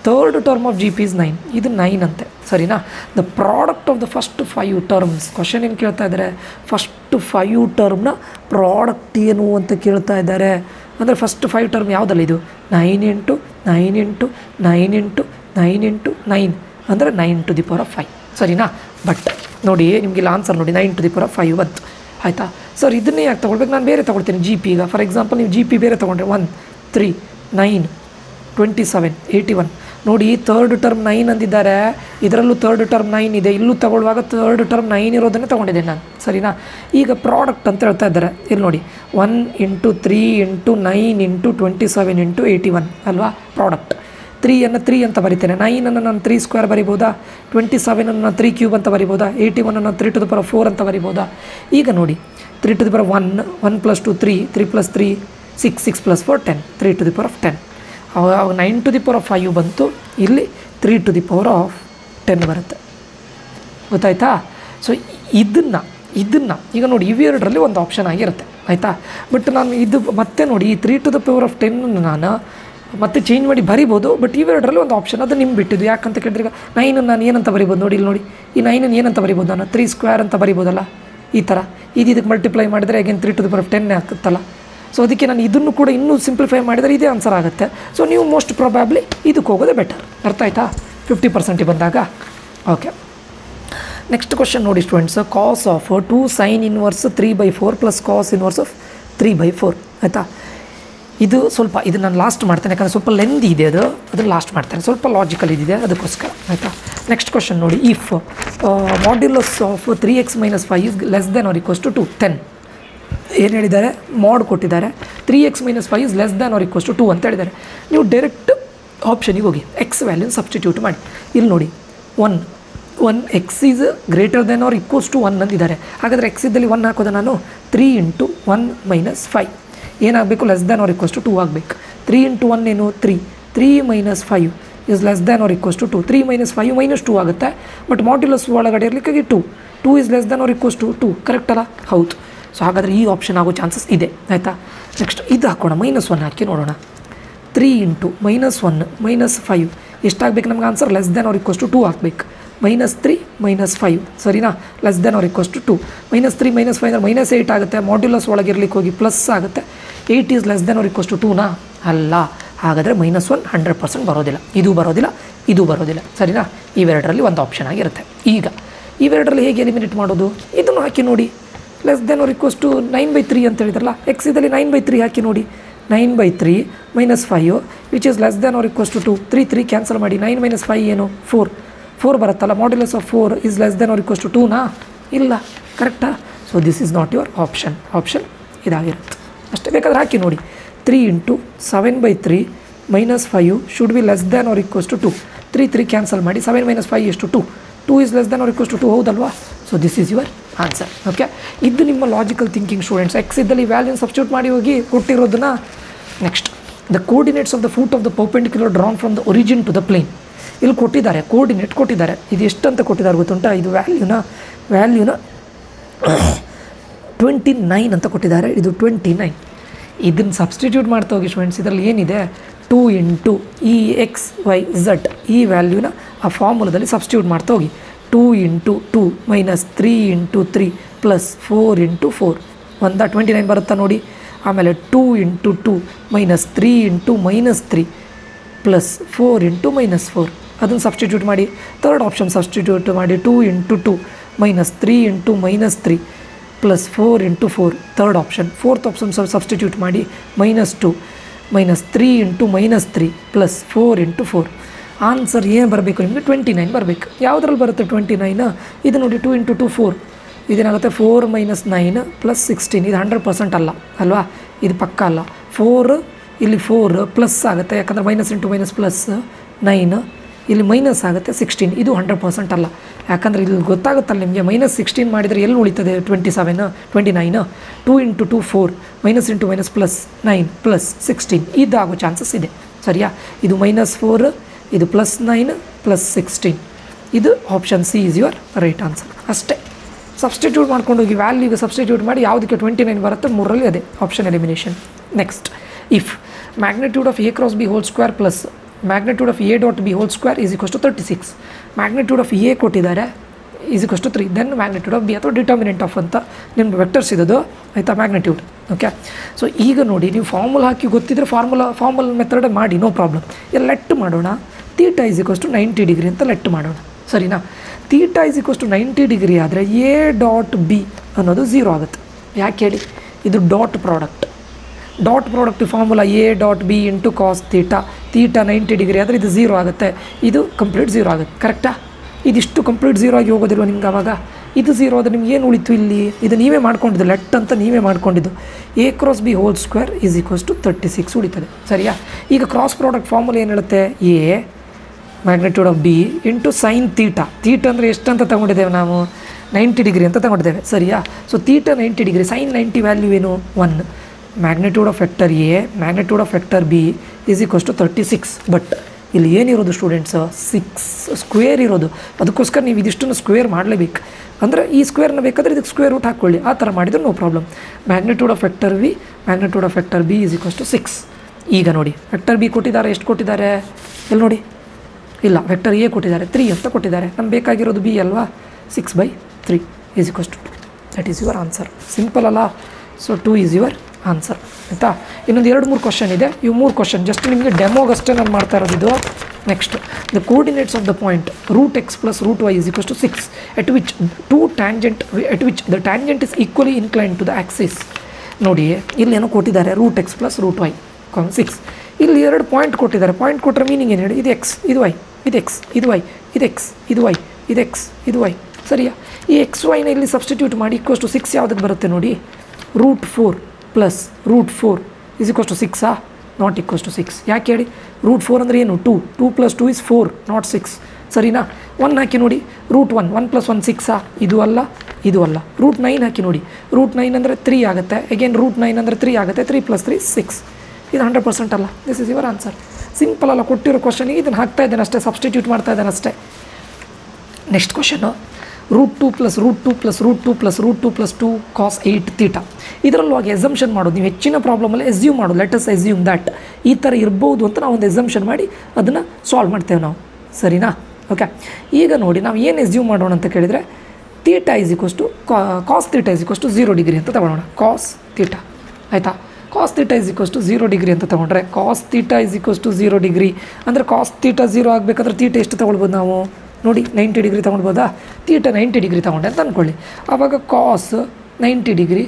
Third term of G P is 9, ಇದು 9 ಅಂತೆ, ಸರಿನಾ. The product of the first 5 terms. Question ಏನು ಕೇಳ್ತಾ ಇದ್ದಾರೆ, ಫಸ್ಟ್ 5 ಟರ್ಮ್ನ ಪ್ರಾಡಕ್ಟ್ ಏನು ಅಂತ ಕೇಳ್ತಾ ಇದ್ದಾರೆ. ಅಂದರೆ ಫಸ್ಟ್ 5 ಟರ್ಮ್ ಯಾವುದಲ್ಲ, ಇದು 9 × 9 × 9 × 9 × 9 ಅಂದರೆ 9⁵, ಸರಿನಾ. ಬಟ್ ನೋಡಿ ನಿಮಗೆ ಇಲ್ಲಿ ಆನ್ಸರ್ ನೋಡಿ 9⁵ ಬಂತು, ಆಯಿತಾ. ಸರ್ ಇದನ್ನೇ ಯಾಕೆ ತೊಗೊಳ್ಬೇಕು, ನಾನು ಬೇರೆ ತೊಗೊಳ್ತೀನಿ ಜಿ ಪಿ. ಈಗ ಫಾರ್ ಎಕ್ಸಾಂಪಲ್ ನೀವು ಜಿ ಪಿ ಬೇರೆ ತೊಗೊಂಡ್ರೆ 1 3 9 27 81 ನೋಡಿ. ಥರ್ಡ್ ಟರ್ಮ್ 9 ಅಂದಿದ್ದಾರೆ, ಇದರಲ್ಲೂ ಥರ್ಡ್ ಟರ್ಮ್ 9 ಇದೆ. ಇಲ್ಲೂ ತೊಗೊಳ್ಳುವಾಗ ಥರ್ಡ್ ಟರ್ಮ್ 9 ಇರೋದನ್ನೇ ತೊಗೊಂಡಿದ್ದೇನೆ ನಾನು, ಸರಿನಾ. ಈಗ ಪ್ರಾಡಕ್ಟ್ ಅಂತ ಹೇಳ್ತಾ ಇದ್ದಾರೆ. ಇಲ್ಲಿ ನೋಡಿ 1 × 3 × 9 × 27 × 81 ಅಲ್ವಾ ಪ್ರಾಡಕ್ಟ್. 3 3 ಅಂತ ಬರಿತೇನೆ. 9 ನಾನು 3 ಸ್ಕ್ವೇರ್ ಬರಿಬೋದಾ, 27 ನಾನು 3 ಕ್ಯೂಬ್ ಅಂತ ಬರಿಬೋದಾ, 81 ನಾನು 3⁴ ಅಂತ ಬರಿಬೋದಾ. ಈಗ ನೋಡಿ 3⁴1 1 + 2 3 3 + 3 6 6 + 4 10 3⁵10. ಅವಾಗ 9⁵ ಬಂತು, ಇಲ್ಲಿ 3⁻10 ಬರುತ್ತೆ, ಗೊತ್ತಾಯ್ತಾ. ಸೊ ಇದನ್ನು ಈಗ ನೋಡಿ ಇವೆರಡರಲ್ಲಿ ಒಂದು ಆಪ್ಷನ್ ಆಗಿರುತ್ತೆ, ಆಯಿತಾ. ಬಟ್ ನಾನು ಇದು ಮತ್ತೆ ನೋಡಿ ಈ 3⁻10 ನಾನು ಮತ್ತೆ ಚೇಂಜ್ ಮಾಡಿ ಬರಿಬೋದು. ಬಟ್ ಇವೆರಡರಲ್ಲಿ ಒಂದು ಆಪ್ಷನ್ ಅದು ನಿಮ್ಗೆ ಬಿಟ್ಟಿದ್ದು. ಯಾಕಂತ ಕೇಳಿದ್ರೆ ಈಗ 9 ನಾನು ಏನಂತ ಬರಿಬೋದು ನೋಡಿ, ಇಲ್ಲಿ ನೋಡಿ ಈ 9 ಏನಂತ ಬರಿಬೋದು ನಾನು 3 ಸ್ಕ್ವೇರ್ ಅಂತ ಬರಿಬೋದಲ್ಲ, ಈ ಥರ. ಇದಕ್ಕೆ ಮಲ್ಟಿಪ್ಲೈ ಮಾಡಿದರೆ ಅಗೇನ್ 3⁻10 ಆಗುತ್ತಲ್ಲ. ಸೊ ಅದಕ್ಕೆ ನಾನು ಇದನ್ನು ಕೂಡ ಇನ್ನೂ ಸಿಂಪ್ಲಿಫೈ ಮಾಡಿದರೆ ಇದೇ ಆನ್ಸರ್ ಆಗುತ್ತೆ. ಸೊ ನೀವು ಮೋಸ್ಟ್ ಪ್ರೊಬ್ಯಾಬ್ಲಿ ಇದಕ್ಕೆ ಹೋಗೋದೇ ಬೆಟರ್, ಅರ್ಥ ಆಯಿತಾ. 50% ಬಂದಾಗ. ಓಕೆ, ನೆಕ್ಸ್ಟ್ ಕ್ವಶನ್ ನೋಡಿ students. Cos of 2 sin inverse 3/4 + cos inverse of 3/4, ಆಯಿತಾ. ಇದು ಸ್ವಲ್ಪ ಇದು ನಾನು ಲಾಸ್ಟ್ ಮಾಡ್ತೇನೆ, ಯಾಕಂದರೆ ಸ್ವಲ್ಪ ಲೆಂದಿ ಇದೆ ಅದು ಲಾಸ್ಟ್ ಮಾಡ್ತೇನೆ, ಸ್ವಲ್ಪ ಲಾಜಿಕಲ್ ಇದಿದೆ ಅದಕ್ಕೋಸ್ಕರ, ಆಯಿತಾ. ನೆಕ್ಸ್ಟ್ ಕ್ವಶನ್ ನೋಡಿ. If modulus of 3x - 5 is less than or equals to 2 10 ಏನು ಹೇಳಿದ್ದಾರೆ, ಮಾಡ್ ಕೊಟ್ಟಿದ್ದಾರೆ. 3x - 5 is less than or equals to 2 ಅಂತ ಹೇಳಿದ್ದಾರೆ. ನೀವು ಡೈರೆಕ್ಟ್ ಆಪ್ಷನಿಗೆ ಹೋಗಿ ಎಕ್ಸ್ ವ್ಯಾಲ್ಯೂನ ಸಬ್ಸ್ಟಿಟ್ಯೂಟ್ ಮಾಡಿ. ಇಲ್ಲಿ ನೋಡಿ 1 x is greater than or equals to 1 ಅಂದಿದ್ದಾರೆ. ಹಾಗಾದರೆ ಎಕ್ಸ್ ಇದ್ದಲ್ಲಿ 1 ಹಾಕೋದ ನಾನು 3 × 1 - 5 ಏನಾಗಬೇಕು, less than or equals to 2 ಆಗಬೇಕು. 3 × 1 ಏನು 3 3 - 5 is less than or equals to 2 3 - 5 -2 ಆಗುತ್ತೆ. ಬಟ್ ಮಾಡ್ಯುಲಸ್ ಒಳಗಡೆ ಇರಲಿಕ್ಕಾಗಿ 2 is less than or equals to 2, correct ಅಲ್ಲ, ಹೌದು. ಸೊ ಹಾಗಾದರೆ ಈ ಆಪ್ಷನ್ ಆಗೋ ಚಾನ್ಸಸ್ ಇದೆ, ಆಯಿತಾ. ನೆಕ್ಸ್ಟ್ ಇದು ಹಾಕೋಣ, -1 ಹಾಕಿ ನೋಡೋಣ. 3 × -1 - 5 ಎಷ್ಟಾಗಬೇಕು ನಮ್ಗೆ answer, less than or equals to 2 ಹಾಕಬೇಕು. -3 - 5 ಸರಿನಾ, less than or equals to 2. -3 - 5 ಅಂದರೆ -8 ಆಗುತ್ತೆ. ಮಾಡ್ಯುಲಸ್ ಒಳಗಿರ್ಲಿಕ್ಕೆ ಹೋಗಿ ಪ್ಲಸ್ ಆಗುತ್ತೆ. 8 is less than or equals to 2ನಾ, ಅಲ್ಲ. ಹಾಗಾದರೆ -1 100% ಬರೋದಿಲ್ಲ, ಇದು ಬರೋದಿಲ್ಲ, ಇದು ಬರೋದಿಲ್ಲ, ಸರಿನಾ. ಇವೆರಡರಲ್ಲಿ ಒಂದು ಆಪ್ಷನ್ ಆಗಿರುತ್ತೆ. ಈಗ ಇವೆರಡರಲ್ಲಿ ಹೇಗೆ ಎಲಿಮಿನೇಟ್ ಮಾಡೋದು, ಇದನ್ನು ಹಾಕಿ ನೋಡಿ. Less than or equals to 9/3 ಅಂತ ಹೇಳಿದ್ರಲ್ಲ, ಎಕ್ಸ್ ಇದರಲ್ಲಿ 9/3 ಹಾಕಿ ನೋಡಿ. 9/3 - 5 which is less than or equals to 2 3 3 cancel ಮಾಡಿ. 9 - 5 ಏನು 4 ಬರುತ್ತಲ್ಲ. Modulus of 4 is less than or equals to 2ನಾ, ಇಲ್ಲ, ಕರೆಕ್ಟಾ. So so this is not your option. Option ಇದಾಗಿರುತ್ತೆ ಅಷ್ಟೇ. ಬೇಕಾದ್ರೆ ಹಾಕಿ ನೋಡಿ 3 × 7/3 -5 should be less than or equals to 2. 3 cancel ಮಾಡಿ 7 - 5 ಎಷ್ಟು 2. 2 is less than or equals to 2 ಹೌದಲ್ವಾ? So this is your answer. Okay, ಇದು ನಿಮ್ಮ ಲಾಜಿಕಲ್ ಥಿಂಕಿಂಗ್ ಸ್ಟೂಡೆಂಟ್ಸ್. ಎಕ್ಸ್ ಇದ್ದಲ್ಲಿ ವ್ಯಾಲ್ಯೂನ ಸಬ್ಸ್ಟಿಟ್ಯೂಟ್ ಮಾಡಿ ಹೋಗಿ ಕೊಟ್ಟಿರೋದನ್ನ. Next, the coordinates of the foot of the perpendicular drawn from the origin to the plane. ಇಲ್ಲಿ ಕೊಟ್ಟಿದ್ದಾರೆ, ಕೋರ್ಡಿನೇಟ್ ಕೊಟ್ಟಿದ್ದಾರೆ. ಇದು ಎಷ್ಟು ಅಂತ ಕೊಟ್ಟಿದ್ದಾರೆ ಗೊತ್ತುಂಟಾ? ಇದು ವ್ಯಾಲ್ಯೂನ 29 ಅಂತ ಕೊಟ್ಟಿದ್ದಾರೆ. ಇದು 29. ಇದನ್ನು ಸಬ್ಸ್ಟಿಟ್ಯೂಟ್ ಮಾಡ್ತಾ ಹೋಗಿ ಸ್ಟೂಡೆಂಟ್ಸ್. ಇದರಲ್ಲಿ ಏನಿದೆ 2 × EXYZ ಈ ವ್ಯಾಲ್ಯೂನ ಆ ಫಾರ್ಮುಲಾದಲ್ಲಿ ಸಬ್ಸ್ಟಿಟ್ಯೂಟ್ ಮಾಡ್ತಾ ಹೋಗಿ. 2 × 2 -3 × 3 +4 × 4 29 ಬರುತ್ತಾ ನೋಡಿ. ಆಮೇಲೆ 2 × 2 -3 × -3 +4 × -4 ಅದನ್ನು ಸಬ್ಸ್ಟಿಟ್ಯೂಟ್ ಮಾಡಿ. ಥರ್ಡ್ ಆಪ್ಷನ್ ಸಬ್ಸ್ಟಿಟ್ಯೂಟ್ ಮಾಡಿ. 2 × 2 -3 × -3 +4 × 4 third option. Fourth option substitute ಮಾಡಿ. -2 -3 × -3 +4 × 4 ಆನ್ಸರ್ ಏನು ಬರಬೇಕು ನಿಮಗೆ? 29 ಬರಬೇಕು. ಯಾವುದ್ರಲ್ಲಿ ಬರುತ್ತೆ 29? ಇದು ನೋಡಿ 2 × 2 4. ಇದೇನಾಗುತ್ತೆ 4 - 9 +16. ಇದು 100% ಅಲ್ಲ ಅಲ್ವಾ? ಇದು ಪಕ್ಕ ಅಲ್ಲ. 4 ಇಲ್ಲಿ 4 ಪ್ಲಸ್ ಆಗುತ್ತೆ, ಯಾಕಂದರೆ -× -+9 ಇಲ್ಲಿ ಮೈನಸ್ ಆಗುತ್ತೆ 16. ಇದು 100% ಅಲ್ಲ, ಯಾಕಂದರೆ ಇಲ್ಲಿ ಗೊತ್ತಾಗುತ್ತಲ್ಲ ನಿಮಗೆ. -16 ಮಾಡಿದರೆ ಎಲ್ಲಿ ಉಳಿತದೆ? 29. 2 × 2 4 -× -+9 +16 ಇದಾಗೋ ಚಾನ್ಸಸ್ ಇದೆ. ಸರಿಯಾ? ಇದು -4 ಇದು +9 +16. ಇದು option C is your right answer. ಅಷ್ಟೇ. ಸಬ್ಸ್ಟಿಟ್ಯೂಟ್ ಮಾಡ್ಕೊಂಡು ಹೋಗಿ ವ್ಯಾಲ್ಯೂಗೆ ಸಬ್ಸ್ಟಿಟ್ಯೂಟ್ ಮಾಡಿ. ಯಾವುದಕ್ಕೆ 29 ಬರುತ್ತೆ? ಮೂರರಲ್ಲಿ ಅದೇ option elimination. Next, if magnitude of A × B whole square plus magnitude of A.B whole square is equals to 36. Magnitude of A ಕೊಟ್ಟಿದ್ದಾರೆ is equals to 3. Then magnitude of B ಅಥವಾ ಡಿಟರ್ಮಿನೆಂಟ್ ಆಫ್ ಅಂತ ನಿಮ್ಗೆ ವೆಕ್ಟರ್ಸ್ ಇರೋದು ಆಯಿತಾ, ಮ್ಯಾಗ್ನಿಟ್ಯೂಡ್. ಓಕೆ, ಸೊ ಈಗ ನೋಡಿ ನೀವು ಫಾರ್ಮುಲಾ ಹಾಕಿ ಗೊತ್ತಿದ್ದರೆ ಫಾರ್ಮುಲಾ ಮೆಥಡ್ ಮಾಡಿ, ನೋ ಪ್ರಾಬ್ಲಮ್. ಇಲ್ಲಿ ಲೆಟ್ ಮಾಡೋಣ. θ ಈಸ್ ಈಕ್ವಲ್ಸ್ ಟು 90 ಡಿಗ್ರಿ ಅಂತ ಲೆಟ್ ಮಾಡೋಣ. ಸರಿನಾ? θ ಈಸ್ ಈಕ್ವಲ್ಸ್ ಟು 90 ಡಿಗ್ರಿ ಆದರೆ A.B ಅನ್ನೋದು 0 ಆಗುತ್ತೆ. ಯಾಕೆ ಹೇಳಿ? ಇದು dot product. Dot product formula A.B × cos θ. θ 90 degree ಆದರೆ ಇದು 0 ಆಗುತ್ತೆ. ಇದು ಕಂಪ್ಲೀಟ್ 0 ಆಗುತ್ತೆ. ಕರೆಕ್ಟಾ? ಇದಿಷ್ಟು ಕಂಪ್ಲೀಟ್ 0 ಆಗಿ ಹೋಗೋದಿಲ್ವ ನಿಮ್ಗೆ? ಆವಾಗ ಇದು 0 ಆದರೆ ನಿಮ್ಗೆ ಏನು ಉಳಿತು ಇಲ್ಲಿ? ಇದು ನೀವೇ ಮಾಡ್ಕೊಂಡಿದ್ದು, ಲೆಟ್ ಅಂತ ನೀವೇ ಮಾಡ್ಕೊಂಡಿದ್ದು. A × B whole square is equals to 36 ಉಳಿತದೆ. ಸರಿಯಾ? ಈಗ ಕ್ರಾಸ್ ಪ್ರಾಡಕ್ಟ್ ಫಾರ್ಮುಲಾ ಏನು ಹೇಳುತ್ತೆ? A magnitude of B × sin θ. θ ಅಂದರೆ ಎಷ್ಟು ಅಂತ ತಗೊಂಡಿದ್ದೇವೆ ನಾವು? 90 ಡಿಗ್ರಿ ಅಂತ ತಗೊಂಡಿದ್ದೇವೆ. ಸರಿಯಾ? ಸೊ θ 90 ಡಿಗ್ರಿ, sin 90 ವ್ಯಾಲ್ಯೂ ಏನು? 1. Magnitude of vector A magnitude of vector B is equals to 36. But ಇಲ್ಲಿ ಏನಿರೋದು ಸ್ಟೂಡೆಂಟ್ಸ್? 6 ಸ್ಕ್ವೇರ್ ಇರೋದು. ಅದಕ್ಕೋಸ್ಕರ ನೀವು ಇದಿಷ್ಟನ್ನು ಸ್ಕ್ವೇರ್ ಮಾಡಲೇಬೇಕು. ಅಂದರೆ ಈ ಸ್ಕ್ವೇರ್ನ ಬೇಕಾದರೆ ಇದಕ್ಕೆ ಸ್ಕ್ವೇರ್ ರೂಟ್ ಹಾಕ್ಕೊಳ್ಳಿ. ಆ ಥರ ಮಾಡಿದರೆ no problem. Magnitude of vector V magnitude of vector B is equals to 6. ಈಗ ನೋಡಿ ವೆಕ್ಟರ್ B ಕೊಟ್ಟಿದ್ದಾರೆ. ಎಷ್ಟು ಕೊಟ್ಟಿದ್ದಾರೆ? ಇಲ್ಲಿ ನೋಡಿ. ಇಲ್ಲ, ವೆಕ್ಟರ್ A ಕೊಟ್ಟಿದ್ದಾರೆ 3 ಅಂತ ಕೊಟ್ಟಿದ್ದಾರೆ. ನಮ್ಗೆ ಬೇಕಾಗಿರೋದು B ಅಲ್ವಾ? 6/3 is equals to 2. That is your answer. Simple ಅಲ್ಲ? So 2 is your answer. ಆಯಿತಾ? ಇನ್ನೊಂದು 2-3 ಕ್ವಶನ್ ಇದೆ. ಇವು 3 ಕ್ವಶನ್ ಜಸ್ಟ್ ನಿಮಗೆ ಡೆಮೋಗಷ್ಟೇ ನಾನು ಮಾಡ್ತಾ ಇರೋದು ಇದು. Next, the coordinates of the point √x + √y is equals to 6 at which the tangent is equally inclined to the axis. ನೋಡಿ, ಇಲ್ಲಿ ಏನೋ ಕೊಟ್ಟಿದ್ದಾರೆ √x + √y 6. ಇಲ್ಲಿ 2 ಪಾಯಿಂಟ್ ಕೊಟ್ಟಿದ್ದಾರೆ. ಪಾಯಿಂಟ್ ಕೊಟ್ಟರೆ ಮೀನಿಂಗ್ ಏನು ಹೇಳಿ? ಇದು x ಇದು y, ಇದು x ಇದು y, ಇದು x ಇದು y, ಇದು x ಇದು y. ಸರಿಯಾ? ಈ XY ಇಲ್ಲಿ ಸಬ್ಸ್ಟಿಟ್ಯೂಟ್ ಮಾಡಿ. = 6 ಯಾವುದಕ್ಕೆ ಬರುತ್ತೆ ನೋಡಿ? √4 + √4 is equals to 6. Not equals to 6. ಯಾಕೆ ಹೇಳಿ? √4 ಅಂದರೆ ಏನು? 2 2 + 2 = 4, ನಾಟ್ 6. ಸರಿನಾ? 1 ಹಾಕಿ ನೋಡಿ. √1 1 + 1 6. ಇದು ಅಲ್ಲ, ಇದು ಅಲ್ಲ. √9 ಹಾಕಿ ನೋಡಿ. √9 ಅಂದರೆ 3 ಆಗುತ್ತೆ. ಅಗೇನ್ √9 ಅಂದರೆ 3 ಆಗುತ್ತೆ. 3 + 3 6. ಇದು 100% ಅಲ್ಲ. This is your answer. Simple ಅಲ್ಲ? ಕೊಟ್ಟಿರೋ ಕ್ವಶನಿಗೆ ಇದನ್ನು ಹಾಕ್ತಾ ಇದ್ದೇನೆ ಅಷ್ಟೇ, ಸಬ್ಸ್ಟಿಟ್ಯೂಟ್ ಮಾಡ್ತಾ ಇದ್ದೇನೆ ಅಷ್ಟೇ. Next question √2 + √2 + √2 + √2 + 2 cos 8θ. ಇದರಲ್ಲೂ ಹಾಗೆ ಎಸಂಪ್ಷನ್ ಮಾಡೋದು. ನೀವು ಹೆಚ್ಚಿನ ಪ್ರಾಬ್ಲಮಲ್ಲಿ ಎಸ್ಯೂಮ್ ಮಾಡೋದು. ಲೆಟ್ ಅಸ್ ಎಸ್ಯೂಮ್ ದ್ಯಾಟ್ ಈ ಥರ ಇರ್ಬೋದು ಅಂತ ನಾವು ಒಂದು ಎಸಂಪ್ಷನ್ ಮಾಡಿ ಅದನ್ನು ಸಾಲ್ವ್ ಮಾಡ್ತೇವೆ ನಾವು. ಸರಿನಾ? ಓಕೆ, ಈಗ ನೋಡಿ ನಾವು ಏನು ಎಸ್ಯೂಮ್ ಮಾಡೋಣ ಅಂತ ಕೇಳಿದರೆ θ is equals to cos θ is equals to 0 degree ಅಂತ ತಗೊಳ್ಳೋಣ. cos θ ಆಯಿತಾ? cos θ is equals to 0 degree ಅಂತ ತೊಗೊಂಡ್ರೆ cos θ is equals to 0 degree ಅಂದರೆ cos θ 0 ಆಗಬೇಕಾದ್ರೆ θ ಎಷ್ಟು ತೊಗೊಳ್ಬೋದು ನಾವು? ನೋಡಿ 90 ಡಿಗ್ರಿ ತೊಗೊಳ್ಬೋದಾ? θ 90 ಡಿಗ್ರಿ ತೊಗೊಂಡೆ ಅಂತ ಅಂದ್ಕೊಳ್ಳಿ. ಆವಾಗ cos 90 ಡಿಗ್ರಿ